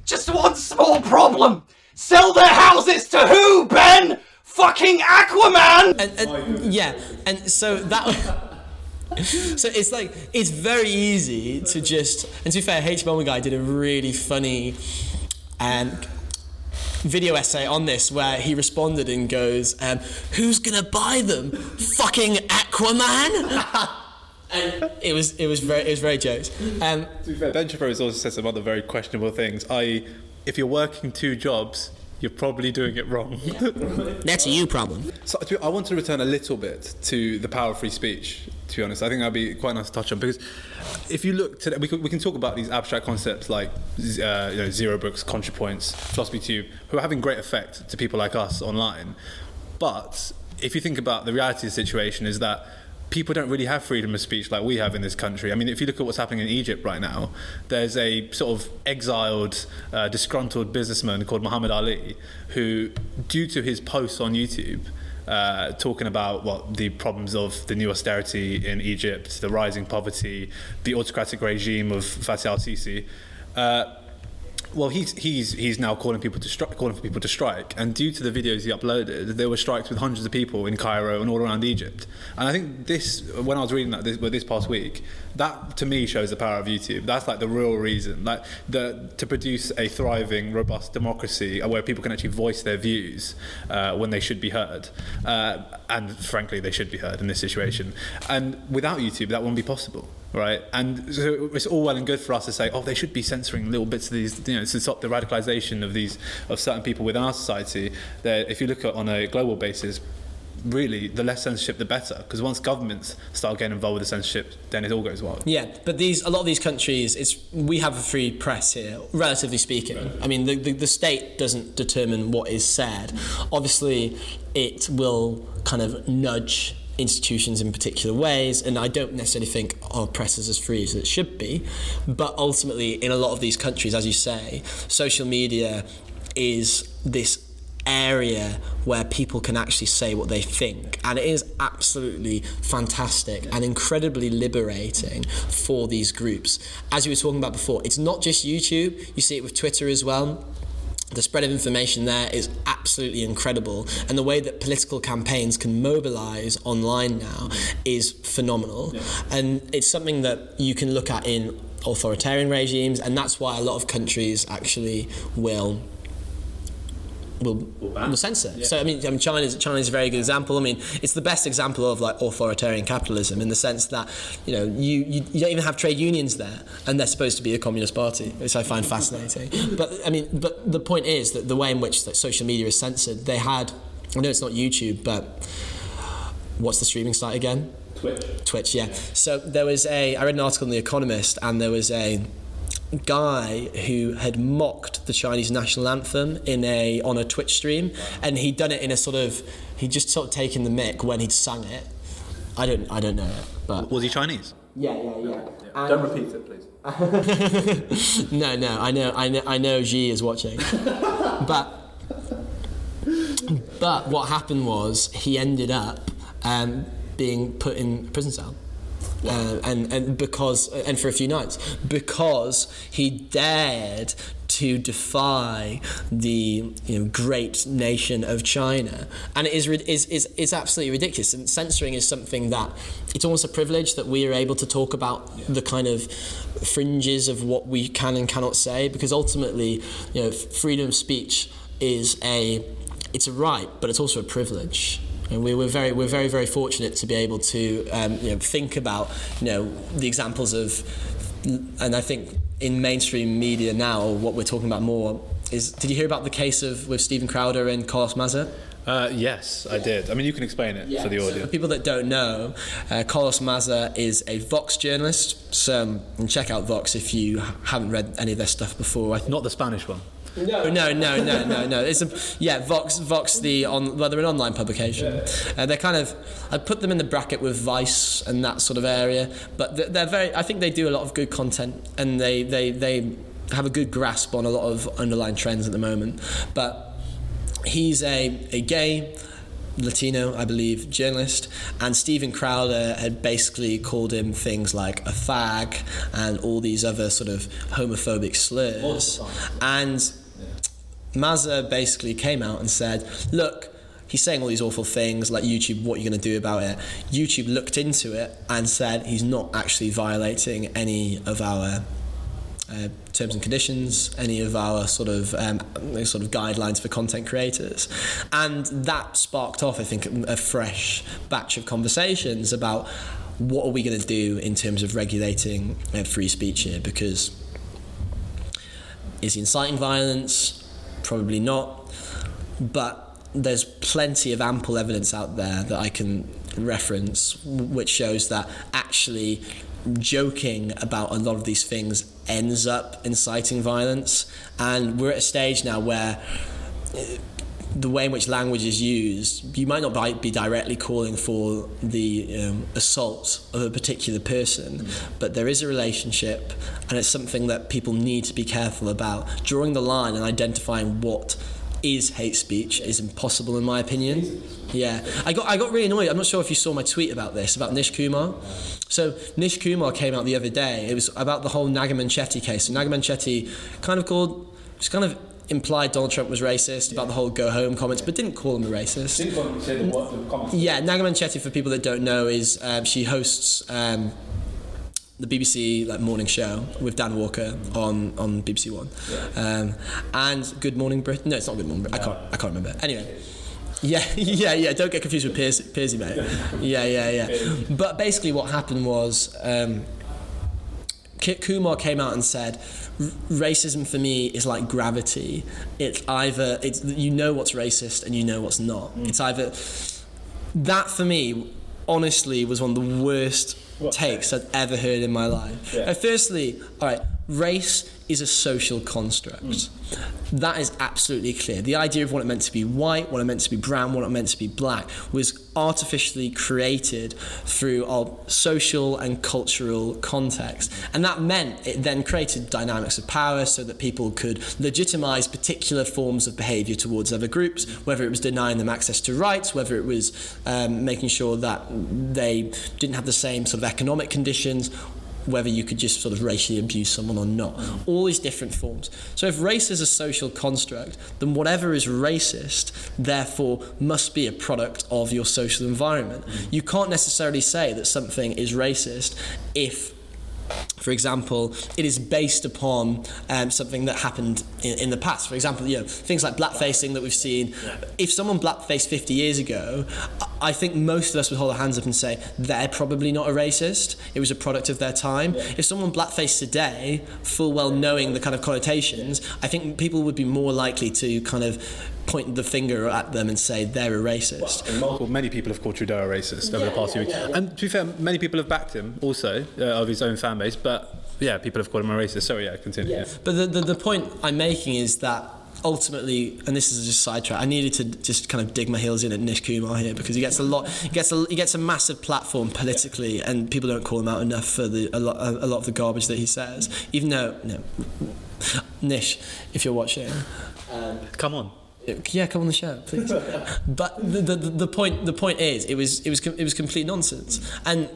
Just one small problem. Sell their houses to who, Ben? Fucking Aquaman! And so that... So it's like, it's very easy to just... And to be fair, HBOM guy did a really funny video essay on this where he responded and goes, who's gonna buy them? Fucking Aquaman? And it was very jokes. To be fair, Ben Shapiro has also said some other very questionable things, i.e., if you're working 2 jobs, you're probably doing it wrong. That's a you problem. So I want to return a little bit to the power of free speech, to be honest. I think that'd be quite nice to touch on, because if you look today, we can talk about these abstract concepts like Zero Books, ContraPoints, Philosophy Tube, who are having great effect to people like us online. But if you think about the reality of the situation is that people don't really have freedom of speech like we have in this country. I mean, if you look at what's happening in Egypt right now, there's a sort of exiled, disgruntled businessman called Muhammad Ali, who, due to his posts on YouTube, talking about the problems of the new austerity in Egypt, the rising poverty, the autocratic regime of Fatih al-Sisi, he's now calling for people to strike, and due to the videos he uploaded, there were strikes with hundreds of people in Cairo and all around Egypt. And I think this, when I was reading that this past week, that to me shows the power of YouTube. That's like the real reason, like to produce a thriving, robust democracy where people can actually voice their views when they should be heard, and frankly, they should be heard in this situation. And without YouTube, that wouldn't be possible. Right, and so it's all well and good for us to say, they should be censoring little bits of these, to stop the radicalisation of certain people within our society. That if you look at on a global basis, really, the less censorship, the better. Because once governments start getting involved with the censorship, then it all goes wild. Yeah, but a lot of these countries, we have a free press here, relatively speaking. Right. I mean, the state doesn't determine what is said. Obviously, it will kind of nudge institutions in particular ways, and I don't necessarily think our press is as free as it should be, but ultimately in a lot of these countries, as you say, social media is this area where people can actually say what they think, and it is absolutely fantastic and incredibly liberating for these groups. As you were talking about before, it's not just YouTube, you see it with Twitter as well. The spread of information there is absolutely incredible, and the way that political campaigns can mobilise online now is phenomenal. Yeah. And it's something that you can look at in authoritarian regimes, and that's why a lot of countries actually will censor. Yeah. So I mean China's a very good example. I mean, it's the best example of like authoritarian capitalism in the sense that you don't even have trade unions there, and they're supposed to be a communist party, which I find fascinating. But the point is that the way in which social media is censored, I know it's not YouTube, but what's the streaming site again? Twitch, yeah. So I read an article in The Economist, and there was a guy who had mocked the Chinese national anthem on a Twitch stream, and he'd done it in he'd just sort of taken the mick when he'd sung it. I don't know it, but was he Chinese? Yeah. Don't repeat it, please. No, I know Xi is watching. but what happened was he ended up being put in a prison cell. And for a few nights, because he dared to defy the great nation of China, and it is absolutely ridiculous. And censoring is something that it's almost a privilege that we are able to talk about the kind of fringes of what we can and cannot say, because ultimately, freedom of speech it's a right, but it's also a privilege. And we're very fortunate to be able to think about the examples of, and I think in mainstream media now what we're talking about more is, did you hear about the case with Stephen Crowder and Carlos Maza? Yes, I did. I mean, you can explain it for the audience. So for people that don't know, Carlos Maza is a Vox journalist, so check out Vox if you haven't read any of their stuff before. Not the Spanish one. No. It's Vox. They're an online publication. They're kind of, I'd put them in the bracket with Vice and that sort of area, but they're very. I think they do a lot of good content, and they have a good grasp on a lot of underlying trends at the moment. But he's a gay, Latino, I believe, journalist, and Stephen Crowder had basically called him things like a fag and all these other sort of homophobic slurs. And Mazza basically came out and said, look, he's saying all these awful things, like YouTube, what are you going to do about it? YouTube looked into it and said he's not actually violating any of our terms and conditions, any of our sort of guidelines for content creators. And that sparked off, I think, a fresh batch of conversations about what are we going to do in terms of regulating free speech here, because is he inciting violence? Probably not, but there's plenty of ample evidence out there that I can reference which shows that actually joking about a lot of these things ends up inciting violence. And we're at a stage now where the way in which language is used, you might not be directly calling for the assault of a particular person, but there is a relationship, and it's something that people need to be careful about. Drawing the line and identifying what is hate speech is impossible, in my opinion. Yeah, I got really annoyed. I'm not sure if you saw my tweet about this, about Nish Kumar. So Nish Kumar came out the other day. It was about the whole Nagaman Chetty case. So Nagaman Chetty kind of implied Donald Trump was racist about the whole go home comments, but didn't call him a racist. Yeah, Nagaman Chetty, for people that don't know, is she hosts the BBC morning show with Dan Walker on BBC One, and Good Morning Britain. No, it's not Good Morning Britain. I can't remember. Anyway. Yeah. Don't get confused with Piercy, mate. Yeah. But basically, what happened was Kumar came out and said, racism for me is like gravity. It's you know what's racist and you know what's not. It's either that, for me, honestly, was one of the worst takes I've ever heard in my life. Firstly, all right, race is a social construct. That is absolutely clear. The idea of what it meant to be white, what it meant to be brown, what it meant to be black was artificially created through our social and cultural context. And that meant it then created dynamics of power so that people could legitimize particular forms of behavior towards other groups, whether it was denying them access to rights, whether it was making sure that they didn't have the same sort of economic conditions, whether you could just sort of racially abuse someone or not. All these different forms. So if race is a social construct, then whatever is racist, therefore, must be a product of your social environment. You can't necessarily say that something is racist if, for example, it is based upon something that happened in the past. For example, things like blackfacing that we've seen. If someone blackfaced 50 years ago, I think most of us would hold our hands up and say they're probably not a racist. It was a product of their time. If someone blackfaced today, full well knowing the kind of connotations, I think people would be more likely to kind of point the finger at them and say they're a racist. Well, many people have called Trudeau a racist over the past few weeks. And to be fair, many people have backed him also, of his own fan base, but people have called him a racist. So continue. Yeah. But the point I'm making is that ultimately, and this is just a sidetrack, I needed to just kind of dig my heels in at Nish Kumar here, because he gets a massive platform politically, and people don't call him out enough for a lot of the garbage that he says. Even though, Nish, if you're watching, come on. Yeah, come on the show, please. But the point is, it was complete nonsense, and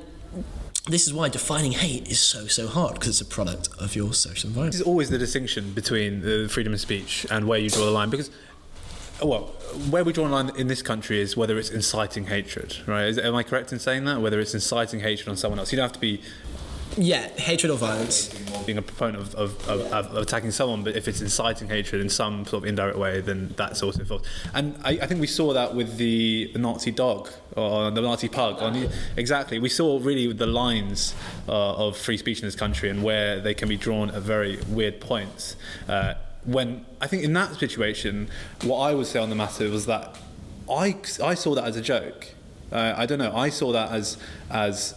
this is why defining hate is so hard, because it's a product of your social environment. This is always the distinction between freedom of speech and where you draw the line, because where we draw a line in this country is whether it's inciting hatred, right? Am I correct in saying that? Whether it's inciting hatred on someone else, you don't have to be. Yeah, hatred or violence. Being a proponent of attacking someone, but if it's inciting hatred in some sort of indirect way, then that's also false. And I think we saw that with the Nazi dog or the Nazi pug. Exactly, we saw really the lines of free speech in this country and where they can be drawn at very weird points. When I think in that situation, what I would say on the matter was that I saw that as a joke. I don't know. I saw that as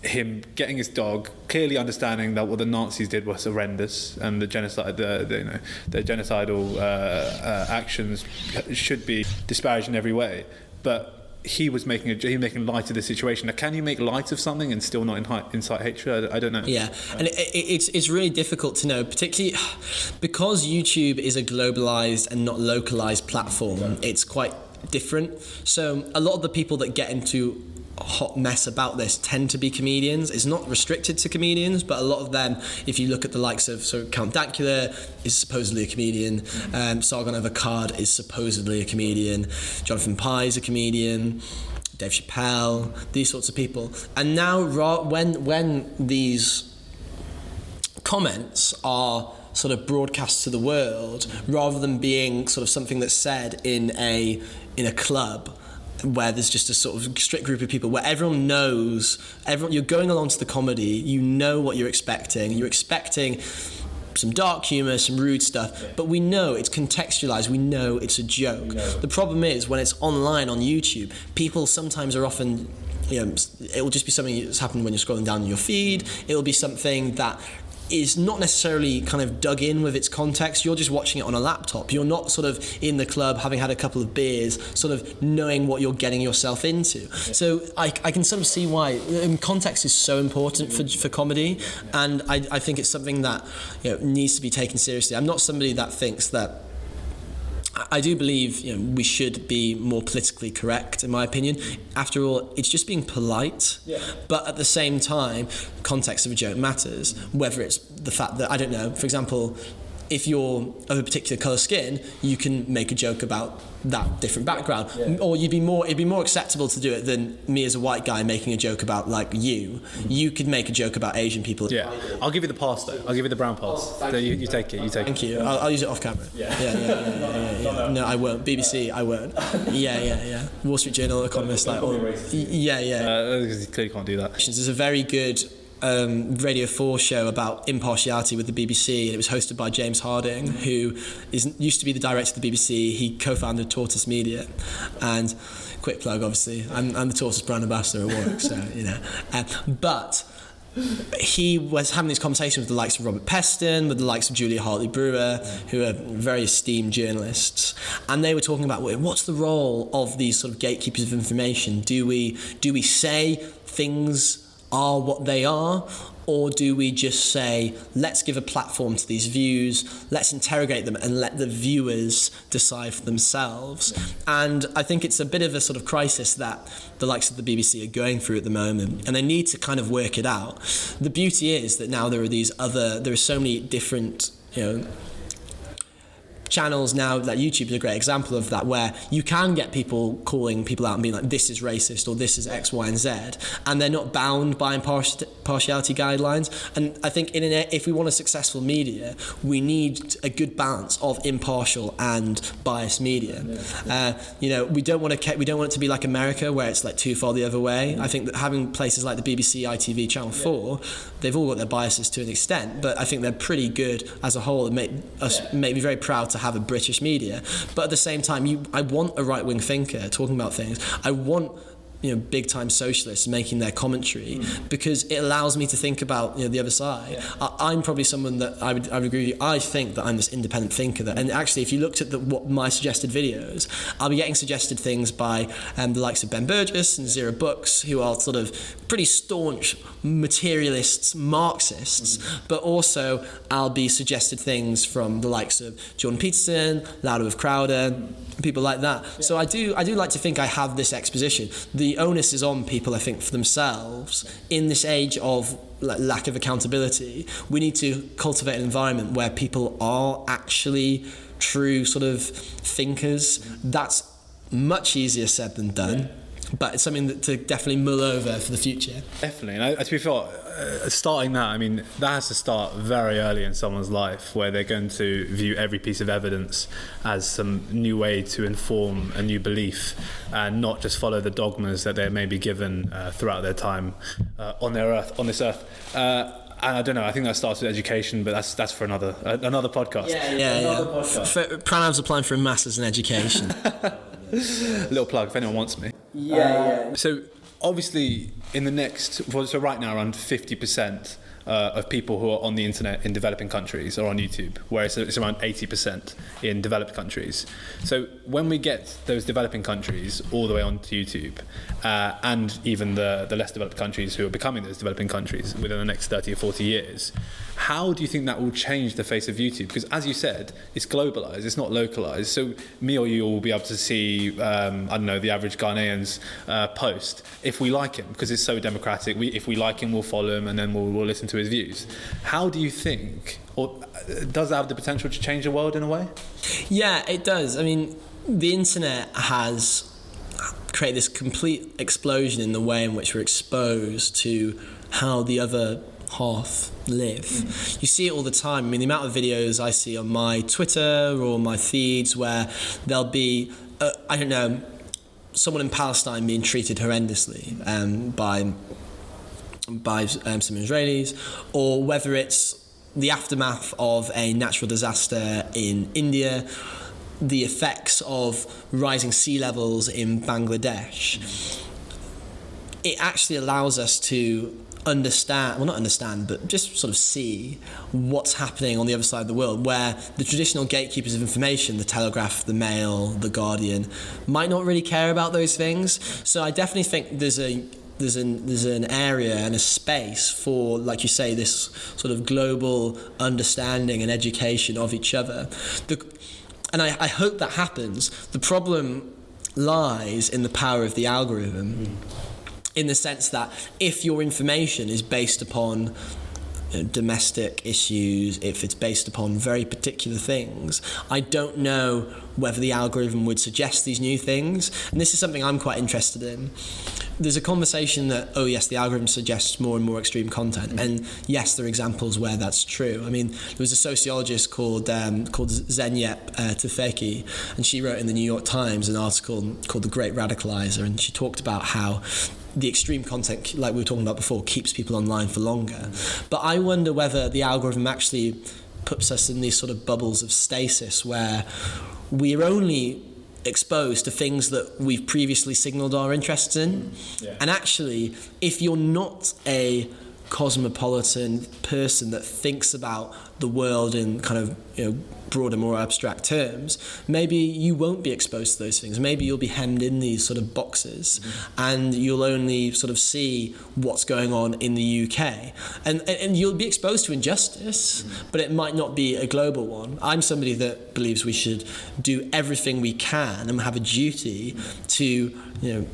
him getting his dog, clearly understanding that what the Nazis did was horrendous, and the genocide, the genocidal actions should be disparaged in every way. But he was making light of the situation. Now, can you make light of something and still not incite hatred? I don't know. Yeah, and it's really difficult to know, particularly because YouTube is a globalised and not localised platform. It's quite different. So a lot of the people that get into hot mess about this tend to be comedians. It's not restricted to comedians, but a lot of them, if you look at the likes of, so Count Dankula is supposedly a comedian, Sargon of Akkad is supposedly a comedian, Jonathan Pye is a comedian, Dave Chappelle, these sorts of people. And now when these comments are sort of broadcast to the world, rather than being sort of something that's said in a club, where there's just a sort of strict group of people, where everyone knows, you're going along to the comedy, you know what you're expecting some dark humour, some rude stuff, but we know it's contextualised, we know it's a joke. The problem is, when it's online on YouTube, people sometimes are often, it will just be something that's happened when you're scrolling down your feed, it'll be something that is not necessarily kind of dug in with its context. You're just watching it on a laptop. You're not sort of in the club having had a couple of beers, sort of knowing what you're getting yourself into. So I can sort of see why context is so important for comedy, and I think it's something that needs to be taken seriously. I'm not somebody that thinks that. I do believe we should be more politically correct, in my opinion. After all, it's just being polite. Yeah. But at the same time, context of a joke matters. Whether it's the fact that, I don't know, for example, if you're of a particular colour skin, you can make a joke about that different background, or it'd be more acceptable to do it than me as a white guy making a joke about you could make a joke about Asian people. I'll give you the pass though. I'll give you the brown pass. So you take it. Thank you. I'll use it off camera. Yeah. No, I won't. BBC, I won't. Yeah. Wall Street Journal, Economist, because you clearly can't do that. There's a very good Radio 4 show about impartiality with the BBC, and it was hosted by James Harding, who used to be the director of the BBC. He co-founded Tortoise Media, and quick plug, obviously, I'm the Tortoise brand ambassador at work, so but he was having these conversations with the likes of Robert Peston, with the likes of Julia Hartley-Brewer, who are very esteemed journalists, and they were talking about what's the role of these sort of gatekeepers of information. Do we say things are what they are, or do we just say, let's give a platform to these views, let's interrogate them and let the viewers decide for themselves? And I think it's a bit of a sort of crisis that the likes of the BBC are going through at the moment, and they need to kind of work it out. The beauty is that now there are so many different, channels now, that YouTube is a great example of that, where you can get people calling people out and being like, this is racist or this is X, Y, and Z, and they're not bound by impartiality guidelines. And I think if we want a successful media, we need a good balance of impartial and biased media. We don't want it to be like America, where it's like too far the other way. I think that having places like the BBC, ITV, Channel 4, they've all got their biases to an extent, but I think they're pretty good as a whole, and make me very proud to have a British media. But at the same time, I want a right-wing thinker talking about things. I want big time socialists making their commentary, because it allows me to think about the other side. I'm probably someone that I would agree with you. I think that I'm this independent thinker, and actually if you looked at what my suggested videos, I'll be getting suggested things by the likes of Ben Burgess and Zero Books, who are sort of pretty staunch materialists, Marxists, but also I'll be suggested things from the likes of Jordan Peterson, Louder with Crowder, people like that. So I do like to think I have this exposition. The onus is on people, I think, for themselves. In this age of lack of accountability, we need to cultivate an environment where people are actually true sort of thinkers. That's much easier said than done, but it's something to definitely mull over for the future. Definitely. And to be fair, starting that, I mean, that has to start very early in someone's life, where they're going to view every piece of evidence as some new way to inform a new belief, and not just follow the dogmas that they may be given throughout their time on this earth. And I don't know, I think that starts with education, but that's for another podcast. Pranav's applying for a master's in education. Little plug if anyone wants me. Yeah. So obviously in the next, so right now around 50% of people who are on the internet in developing countries are on YouTube, whereas it's around 80% in developed countries. So when we get those developing countries all the way onto YouTube, and even the less developed countries who are becoming those developing countries within the next 30 or 40 years, how do you think that will change the face of YouTube? Because as you said, it's globalised, it's not localised. So me or you will be able to see, I don't know, the average Ghanaian's post if we like him, because it's so democratic. If we like him, we'll follow him, and then we'll listen to his views. How do you think, or does that have the potential to change the world in a way? Yeah, it does. I mean, the internet has created this complete explosion in the way in which we're exposed to how the other half live. You see it all the time. I mean, the amount of videos I see on my Twitter or my feeds where there'll be, I don't know, someone in Palestine being treated horrendously by some Israelis, or whether it's the aftermath of a natural disaster in India, the effects of rising sea levels in Bangladesh. It actually allows us to but just sort of see what's happening on the other side of the world, where the traditional gatekeepers of information, the Telegraph, the Mail, the Guardian, might not really care about those things. So I definitely think there's an area and a space for, like you say, this sort of global understanding and education of each other. And I hope that happens. The problem lies in the power of the algorithm, in the sense that if your information is based upon domestic issues, if it's based upon very particular things, I don't know whether the algorithm would suggest these new things. And this is something I'm quite interested in. There's a conversation that, oh yes, the algorithm suggests more and more extreme content, and yes, there are examples where that's true. I mean, there was a sociologist called Zeynep Tufekci, and she wrote in the New York Times an article called The Great Radicalizer, and she talked about how the extreme content, like we were talking about before, keeps people online for longer. But I wonder whether the algorithm actually puts us in these sort of bubbles of stasis where we're only exposed to things that we've previously signalled our interests in. Yeah. And actually, if you're not a cosmopolitan person that thinks about the world in kind of, broader, more abstract terms, maybe you won't be exposed to those things. Maybe you'll be hemmed in these sort of boxes, and you'll only sort of see what's going on in the UK. And you'll be exposed to injustice, but it might not be a global one. I'm somebody that believes we should do everything we can and have a duty to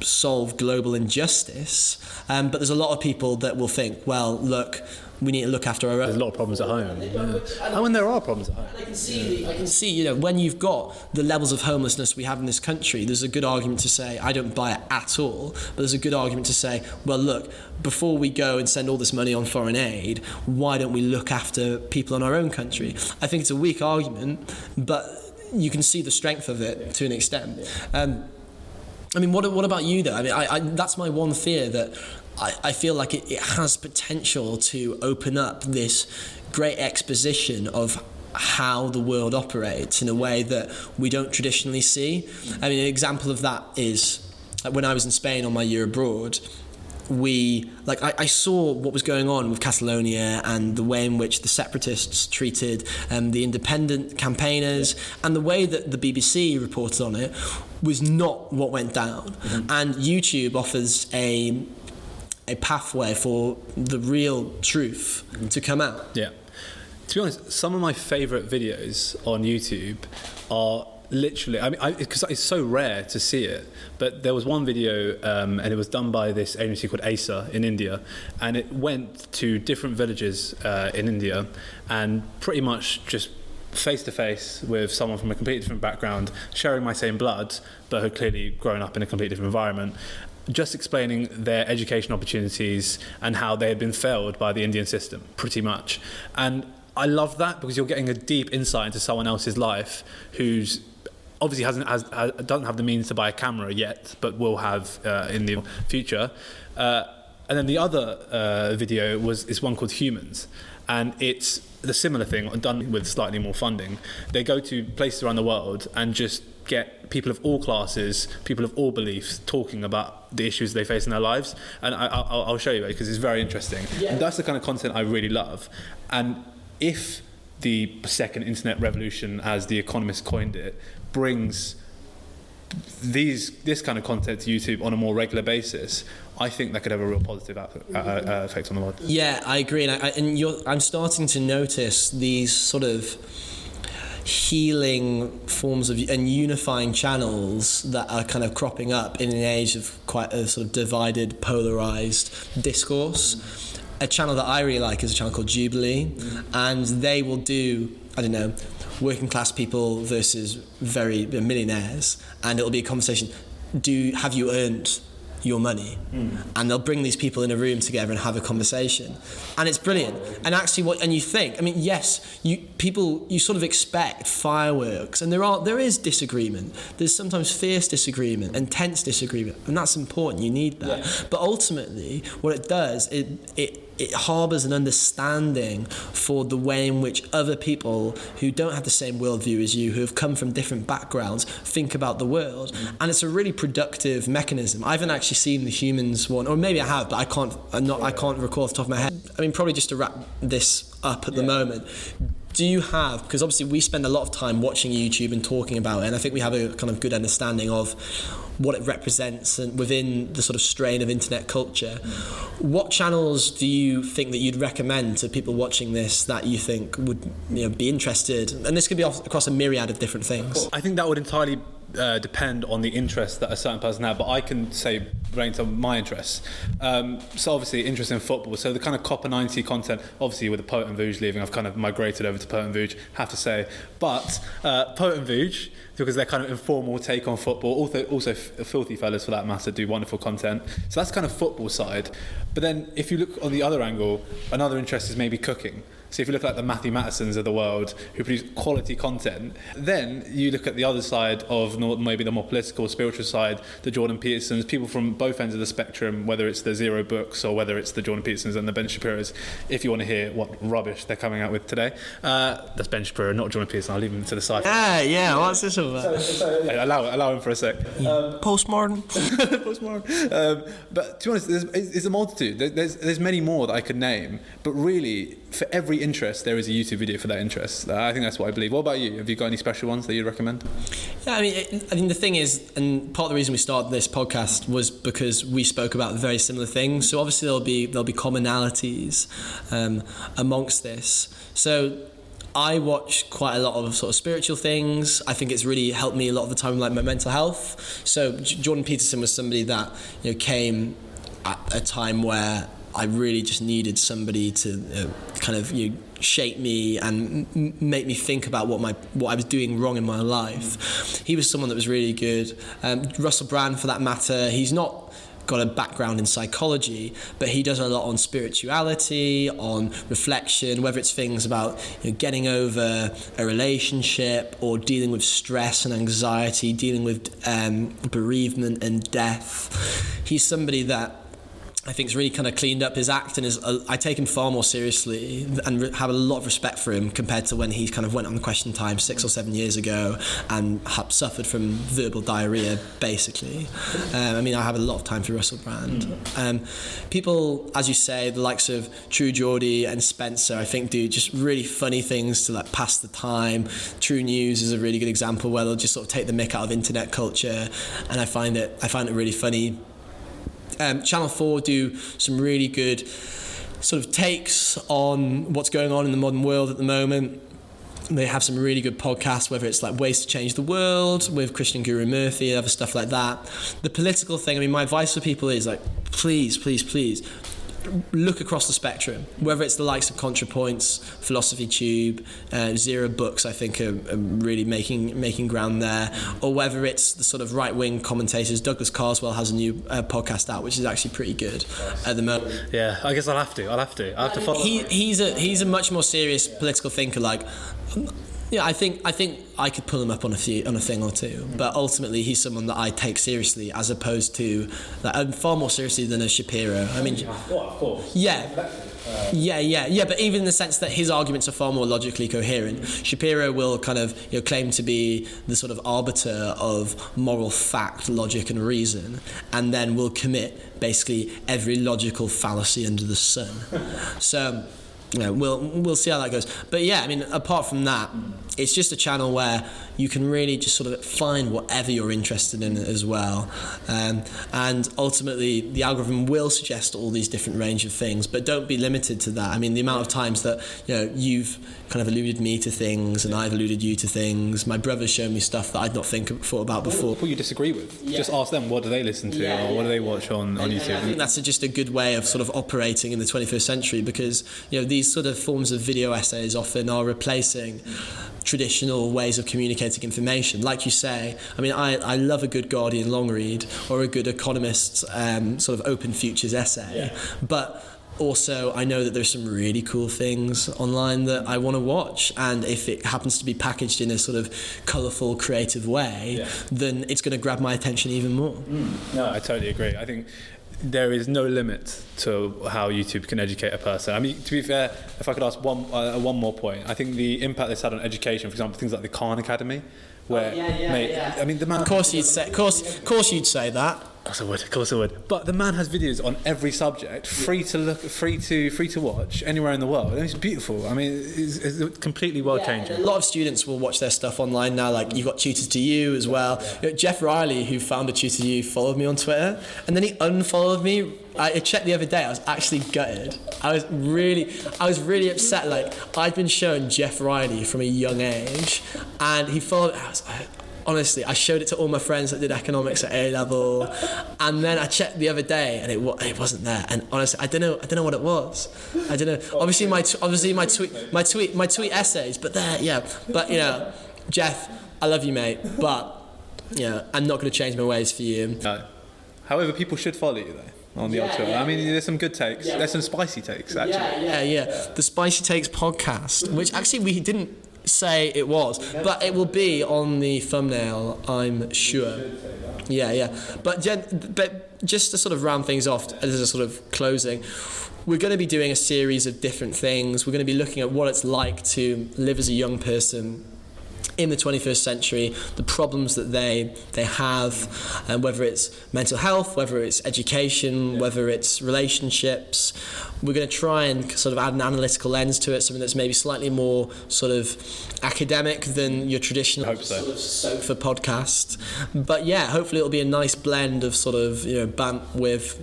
solve global injustice. But there's a lot of people that will think, well, look, we need to look after our own. There's a lot of problems at home. Yeah. And there are problems at home. I can see, when you've got the levels of homelessness we have in this country, there's a good argument to say, I don't buy it at all, but there's a good argument to say, well, look, before we go and spend all this money on foreign aid, why don't we look after people in our own country? I think it's a weak argument, but you can see the strength of it to an extent. I mean, what about you, though? I mean, I that's my one fear, that I feel like it has potential to open up this great exposition of how the world operates in a way that we don't traditionally see. I mean, an example of that is when I was in Spain on my year abroad, I saw what was going on with Catalonia and the way in which the separatists treated the independent campaigners, and the way that the BBC reported on it was not what went down. And YouTube offers a pathway for the real truth to come out. Yeah. To be honest, some of my favourite videos on YouTube are literally, because it's so rare to see it, but there was one video and it was done by this agency called ASA in India, and it went to different villages in India and pretty much just face to face with someone from a completely different background, sharing my same blood, but had clearly grown up in a completely different environment, just explaining their education opportunities and how they had been failed by the Indian system, pretty much. And I love that, because you're getting a deep insight into someone else's life who's obviously doesn't have the means to buy a camera yet, but will have in the future. And then the other video is one called Humans. and it's the similar thing done with slightly more funding. They go to places around the world and just get people of all classes, people of all beliefs, talking about the issues they face in their lives. And I'll show you it because it's very interesting. Yeah. And that's the kind of content I really love. And if the second internet revolution, as The Economist coined it, brings this kind of content to YouTube on a more regular basis, I think that could have a real positive effect on the world. Yeah, I agree. And I'm starting to notice these sort of healing forms of and unifying channels that are kind of cropping up in an age of quite a sort of divided, polarized discourse. A channel that I really like is a channel called Jubilee, and they will do, I don't know, working class people versus very millionaires, and it'll be a conversation. Have you earned your money? And they'll bring these people in a room together and have a conversation, and it's brilliant. And actually, you think, I mean, yes, you sort of expect fireworks, and there is disagreement. There's sometimes fierce disagreement and tense disagreement, and that's important. You need that. Yeah. But ultimately, what it does, it harbours an understanding for the way in which other people who don't have the same worldview as you, who have come from different backgrounds, think about the world. And it's a really productive mechanism. I haven't actually seen the Humans one, or maybe I have, but I can't recall off the top of my head. I mean, probably just to wrap this up at the moment, do you have, because obviously we spend a lot of time watching YouTube and talking about it, and I think we have a kind of good understanding of what it represents and within the sort of strain of internet culture. What channels do you think that you'd recommend to people watching this that you think would be interested? And this could be across a myriad of different things. I think that would entirely depend on the interest that a certain person has, but I can say range on my interests. So obviously interest in football, so the kind of Copper 90 content, obviously with the Poet and Vooge leaving, I've kind of migrated over to Poet and Vooge, have to say. But Poet and Vooge, because they're kind of informal take on football, also Filthy Fellas for that matter do wonderful content. So that's kind of football side. But then if you look on the other angle, another interest is maybe cooking. So if you look at the Matthew Mattisons of the world who produce quality content, then you look at the other side of maybe the more political, spiritual side, the Jordan Petersons, people from both ends of the spectrum, whether it's the Zero Books or whether it's the Jordan Petersons and the Ben Shapiros, if you want to hear what rubbish they're coming out with today. That's Ben Shapiro, not Jordan Peterson. I'll leave him to the side. Yeah, what's this all about? Hey, allow him for a sec. Postmodern. Postmodern. But to be honest, there's a multitude. There's many more that I could name, but really, for every interest, there is a YouTube video for that interest. I think that's what I believe. What about you? Have you got any special ones that you'd recommend? Yeah, I mean, the thing is, and part of the reason we started this podcast was because we spoke about very similar things. So obviously there'll be commonalities amongst this. So I watch quite a lot of sort of spiritual things. I think it's really helped me a lot of the time, like my mental health. So Jordan Peterson was somebody that came at a time where I really just needed somebody to kind of shape me and make me think about what I was doing wrong in my life. He was someone that was really good. Russell Brand, for that matter, he's not got a background in psychology, but he does a lot on spirituality, on reflection, whether it's things about getting over a relationship or dealing with stress and anxiety, dealing with bereavement and death. He's somebody that I think has really kind of cleaned up his act, and I take him far more seriously and have a lot of respect for him compared to when he kind of went on the Question Time 6 or 7 years ago and suffered from verbal diarrhea, basically. I mean, I have a lot of time for Russell Brand. People, as you say, the likes of True Geordie and Spencer, I think do just really funny things to like pass the time. True News is a really good example where they'll just sort of take the mick out of internet culture, and I find it really funny. Channel 4 do some really good sort of takes on what's going on in the modern world at the moment. They have some really good podcasts, whether it's like Ways to Change the World with Christian Guru Murthy and other stuff like that. The political thing, I mean, my advice for people is like, please look across the spectrum, whether it's the likes of ContraPoints, Philosophy Tube, Zero Books, I think are really making ground there, or whether it's the sort of right-wing commentators. Douglas Carswell has a new podcast out, which is actually pretty good at the moment. Yeah, I guess I'll have to follow. He's a much more serious political thinker. Like, yeah, I think I could pull him up on a thing or two, but ultimately he's someone that I take seriously, as opposed to far more seriously than a Shapiro. I mean, of course. Yeah, Yeah, but even in the sense that his arguments are far more logically coherent. Shapiro will kind of claim to be the sort of arbiter of moral fact, logic and reason, and then will commit basically every logical fallacy under the sun. So we'll see how that goes. But yeah, I mean, apart from that, it's just a channel where you can really just sort of find whatever you're interested in as well. And ultimately, the algorithm will suggest all these different range of things, but don't be limited to that. I mean, the amount of times that you've kind of alluded me to things and I've alluded you to things. My brother's shown me stuff that I'd not thought about before. People you disagree with, just ask them what do they listen to or what do they watch on YouTube. I think that's just a good way of sort of operating in the 21st century, because these sort of forms of video essays often are replacing traditional ways of communicating information. Like you say, I mean, I love a good Guardian long read or a good Economist sort of open futures essay, but also I know that there's some really cool things online that I want to watch, and if it happens to be packaged in a sort of colourful, creative way, then it's going to grab my attention even more. No, I totally agree. I think there is no limit to how YouTube can educate a person. I mean, to be fair, if I could ask one more point, I think the impact this had on education, for example, things like the Khan Academy, where, I mean, the man. Of course you'd say that. Of course I would. But the man has videos on every subject, free to look, free to watch anywhere in the world. And it's beautiful. I mean, it's completely world changing. A lot of students will watch their stuff online now. Like, you've got Tutors to You as well. Jeff Riley, who founded Tutor to You, followed me on Twitter, and then he unfollowed me. I checked the other day. I was actually gutted. I was really upset. Like, I'd been shown Jeff Riley from a young age, and he followed. Honestly, I showed it to all my friends that did economics at A level, and then I checked the other day, and it wasn't there. And honestly, I don't know what it was. I don't know. Obviously, my tweet essays, but there, But Jeff, I love you, mate. But I'm not going to change my ways for you. No. However, people should follow you though on the old Twitter. I mean, there's some good takes. There's some spicy takes actually. Yeah. The Spicy Takes podcast, which actually we didn't say it was, but it will be on the thumbnail, I'm sure. But just to sort of round things off as a sort of closing, we're going to be doing a series of different things. We're going to be looking at what it's like to live as a young person in the 21st century, the problems that they have, and whether it's mental health, whether it's education, whether it's relationships. We're going to try and sort of add an analytical lens to it, something that's maybe slightly more sort of academic than your traditional sort of sofa podcast. But hopefully it'll be a nice blend of sort of bant with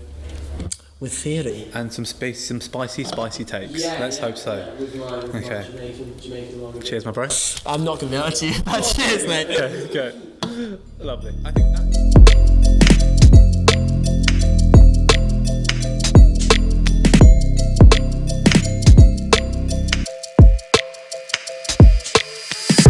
theory and some spicy takes. Let's hope so. Okay. Cheers, my bro. I'm not going to be able to. Cheers, mate. Okay. Lovely. I think that